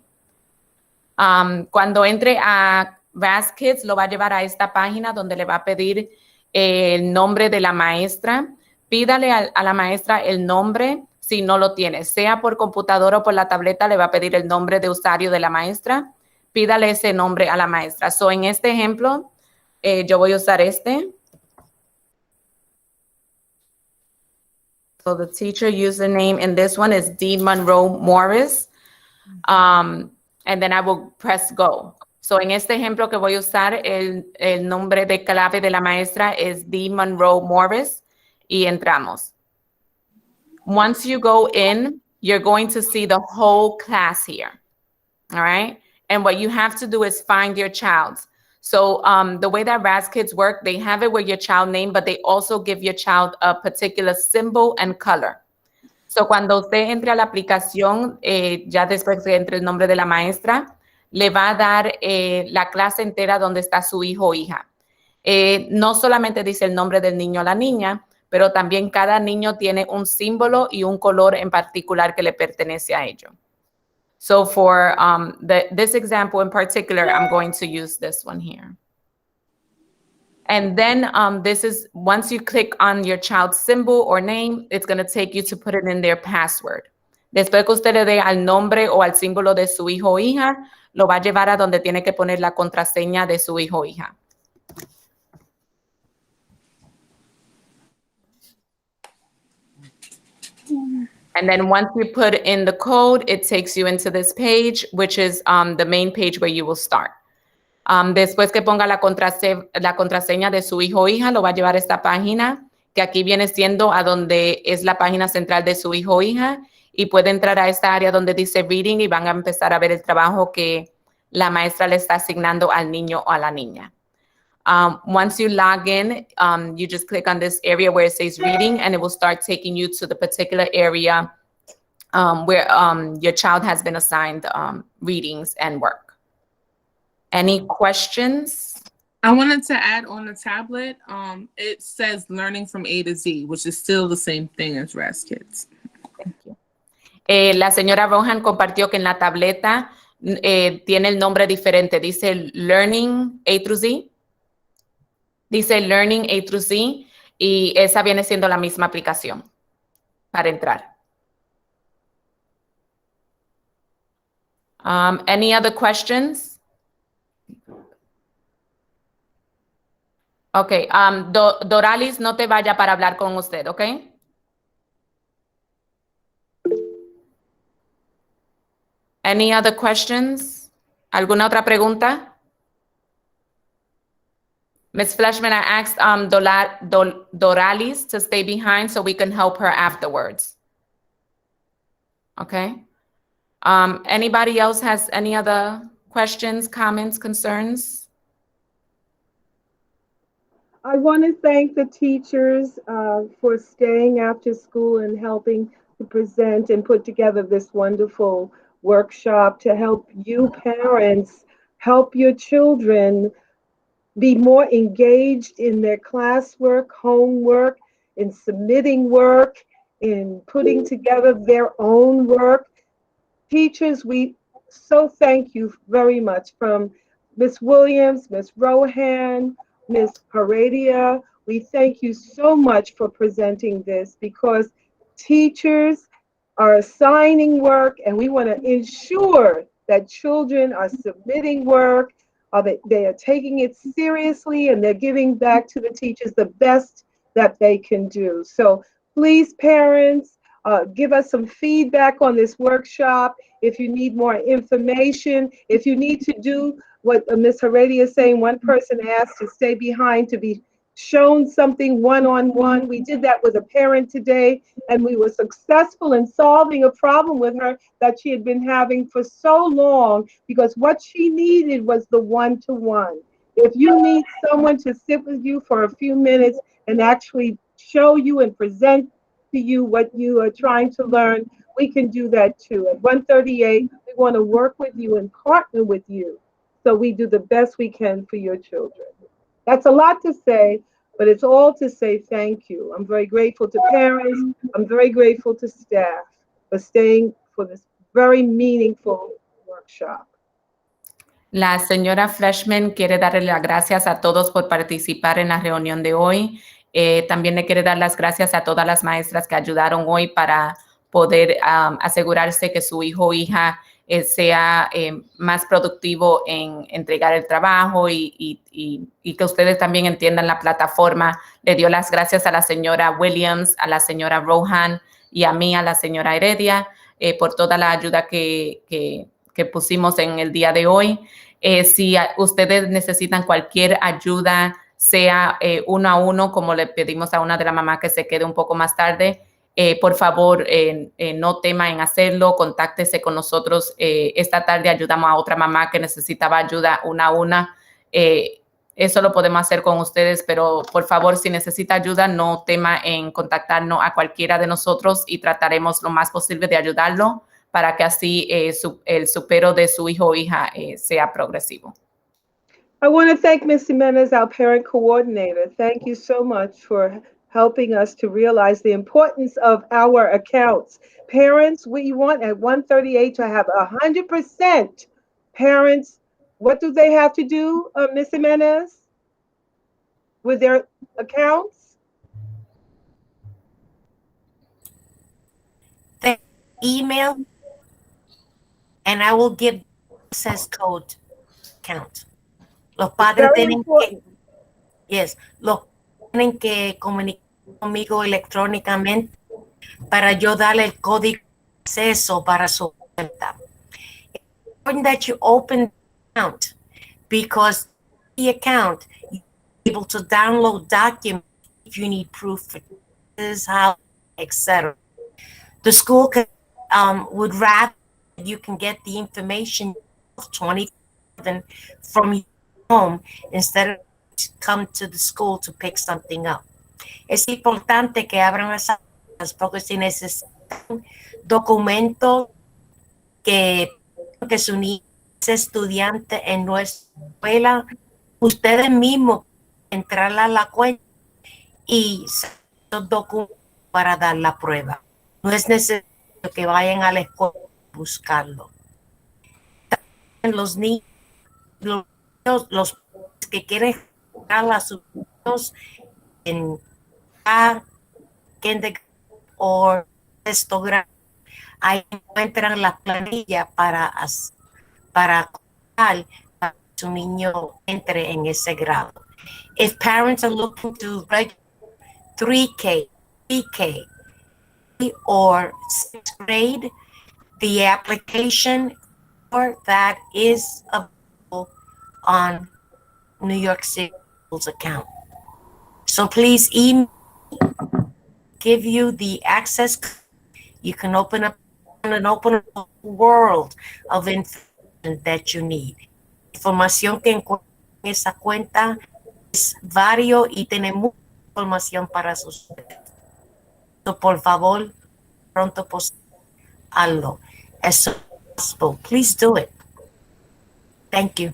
Cuando entre a RAS Kids, lo va a llevar a esta página donde le va a pedir el nombre de la maestra. Pídale a la maestra el nombre si no lo tiene, sea por computadora o por la tableta, le va a pedir el nombre de usuario de la maestra. Pídale ese nombre a la maestra. So, en este ejemplo, yo voy a usar este. So the teacher username in this one is D. Monroe Morris. And then I will press go. So en este ejemplo que voy a usar, el nombre de clave de la maestra es D. Monroe Morris. Y entramos. Once you go in, you're going to see the whole class here. All right. And what you have to do is find your child. So the way that RAS Kids work, they have it with your child name, but they also give your child a particular symbol and color. So cuando usted entre a la aplicación, ya después que entre el nombre de la maestra, le va a dar la clase entera donde está su hijo o hija. No solamente dice el nombre del niño o la niña, pero también cada niño tiene un símbolo y un color en particular que le pertenece a ellos. So for this example in particular, I'm going to use this one here. And then this is, once you click on your child's symbol or name, it's going to take you to put it in their password. Después que usted le dé al nombre o al símbolo de su hijo o hija, lo va a llevar a donde tiene que poner la contraseña de su hijo o hija. And then once you put in the code, it takes you into this page, which is the main page where you will start. Después que ponga la contraseña de su hijo o hija, lo va a llevar a esta página, que aquí viene siendo a donde es la página central de su hijo o hija, y puede entrar a esta área donde dice Reading y van a empezar a ver el trabajo que la maestra le está asignando al niño o a la niña. Once you log in, you just click on this area where it says Reading, and it will start taking you to the particular area where your child has been assigned readings and work. Any questions? I wanted to add on the tablet, it says Learning from A to Z, which is still the same thing as RAS Kids. Thank you. La señora Rohan compartió que en la tableta tiene el nombre diferente. Dice Learning A through Z. Dice Learning A through Z y esa viene siendo la misma aplicación para entrar. Any other questions? Okay, Doralis, no te vaya para hablar con usted, okay? Any other questions? ¿Alguna otra pregunta? Ms. Fleshman, I asked Doralis to stay behind so we can help her afterwards. Okay. Anybody else has any other questions, comments, concerns? I want to thank the teachers for staying after school and helping to present and put together this wonderful workshop to help you parents help your children be more engaged in their classwork, homework, in submitting work, in putting together their own work. Teachers, we so thank you very much, from Miss Williams, Miss Rohan, Miss Heredia. We thank you so much for presenting this, because teachers are assigning work and we want to ensure that children are submitting work, that they are taking it seriously, and they're giving back to the teachers the best that they can do. So please, parents, give us some feedback on this workshop. If you need more information, if you need to do what Ms. Heredia is saying, one person asked to stay behind to be shown something one-on-one. We did that with a parent today, and we were successful in solving a problem with her that she had been having for so long, because what she needed was the one-to-one. If you need someone to sit with you for a few minutes and actually show you and present to you what you are trying to learn, we can do that too. At 138, we want to work with you and partner with you so we do the best we can for your children. That's a lot to say, but it's all to say thank you. I'm very grateful to parents. I'm very grateful to staff for staying for this very meaningful workshop. La señora Fleshman quiere darle las gracias a todos por participar en la reunión de hoy. También le quiere dar las gracias a todas las maestras que ayudaron hoy para poder asegurarse que su hijo o hija sea más productivo en entregar el trabajo y que ustedes también entiendan la plataforma. Le dio las gracias a la señora Williams, a la señora Rohan y a mí, a la señora Heredia, por toda la ayuda que pusimos en el día de hoy. Si ustedes necesitan cualquier ayuda, sea uno a uno, como le pedimos a una de las mamás que se quede un poco más tarde, por favor, no tema en hacerlo, contáctese con nosotros. Esta tarde ayudamos a otra mamá que necesitaba ayuda una a una. Eso lo podemos hacer con ustedes, pero por favor, si necesita ayuda, no tema en contactarnos a cualquiera de nosotros y trataremos lo más posible de ayudarlo para que así el supero de su hijo o hija sea progresivo. I want to thank Ms. Jimenez, our parent coordinator. Thank you so much for helping us to realize the importance of our accounts. Parents, we want at 138 to have 100% parents. What do they have to do, Ms. Jimenez, with their accounts? The email, and I will give access code count. Los padres tienen que, los tienen que comunicar conmigo electrónicamente para yo darle el código de acceso para su cuenta. It's important that you open the account, because the account you're able to download documents if you need proof for this, how, etc. The school can, would rather you can get the information 24/7 from your home instead of come to the school to pick something up. Es importante que abran esas cosas, porque si necesitan documentos que su niño es estudiante en nuestra escuela, ustedes mismos entrar a la cuenta y los documentos para dar la prueba. No es necesario que vayan a la escuela a buscarlo. También los niños, los que quieren jugar a sus niños en kindergarten o sexto grado, ahí encuentran la planilla para jugar para que su niño entre en ese grado. If parents are looking to register 3K, 3K, or 6th grade, the application or that is available on New York City Schools account. So please email, give you the access. You can open up and open up a world of information that you need. Información que encuentra en esa cuenta es vario y tiene mucha información para sus. So, por favor, pronto posible, hazlo. As soon as possible. Please do it. Thank you.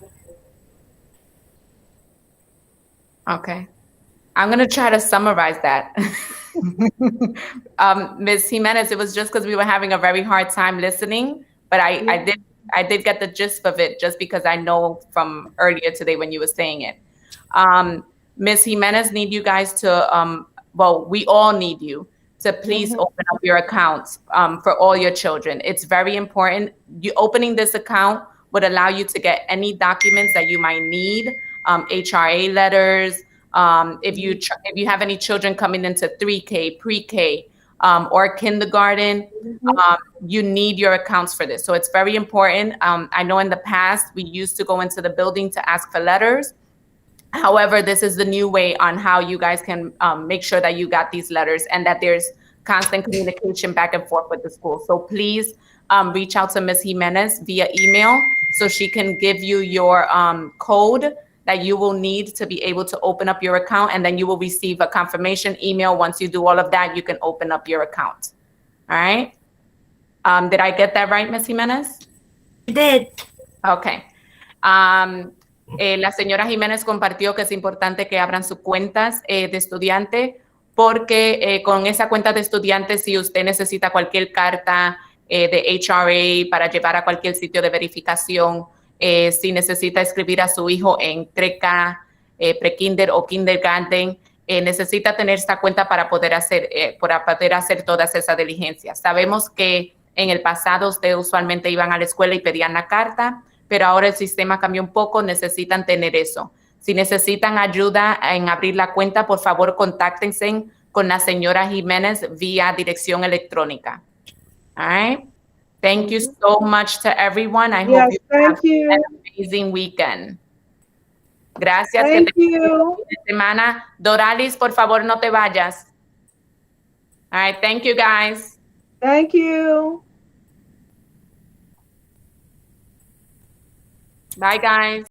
Okay. I'm going to try to summarize that. Ms. Jimenez, it was just because we were having a very hard time listening, but I did get the gist of it just because I know from earlier today when you were saying it. Ms. Jimenez, need you guys to, well, we all need you to please open up your accounts for all your children. It's very important. You opening this account would allow you to get any documents that you might need, HRA letters. If you have any children coming into 3K, pre-K, or kindergarten, you need your accounts for this. So it's very important. I know in the past we used to go into the building to ask for letters. However, this is the new way on how you guys can make sure that you got these letters and that there's constant communication back and forth with the school. So please reach out to Ms. Jimenez via email so she can give you your code that you will need to be able to open up your account, and then you will receive a confirmation email. Once you do all of that, you can open up your account. All right? Did I get that right, Ms. Jimenez? You did. Okay. La señora Jiménez compartió que es importante que abran sus cuentas de estudiante porque con esa cuenta de estudiante, si usted necesita cualquier carta de HRA para llevar a cualquier sitio de verificación, si necesita escribir a su hijo en 3K, pre-kinder o kindergarten, necesita tener esta cuenta para poder hacer todas esas diligencias. Sabemos que en el pasado ustedes usualmente iban a la escuela y pedían la carta, pero ahora el sistema cambió un poco, necesitan tener eso. Si necesitan ayuda en abrir la cuenta, por favor, contáctense con la señora Jiménez vía dirección electrónica. All right? Thank you so much to everyone. I hope you have an amazing weekend. Gracias. Thank you. Semana. Doralis, por favor, no te vayas. All right. Thank you, guys. Thank you. Bye, guys.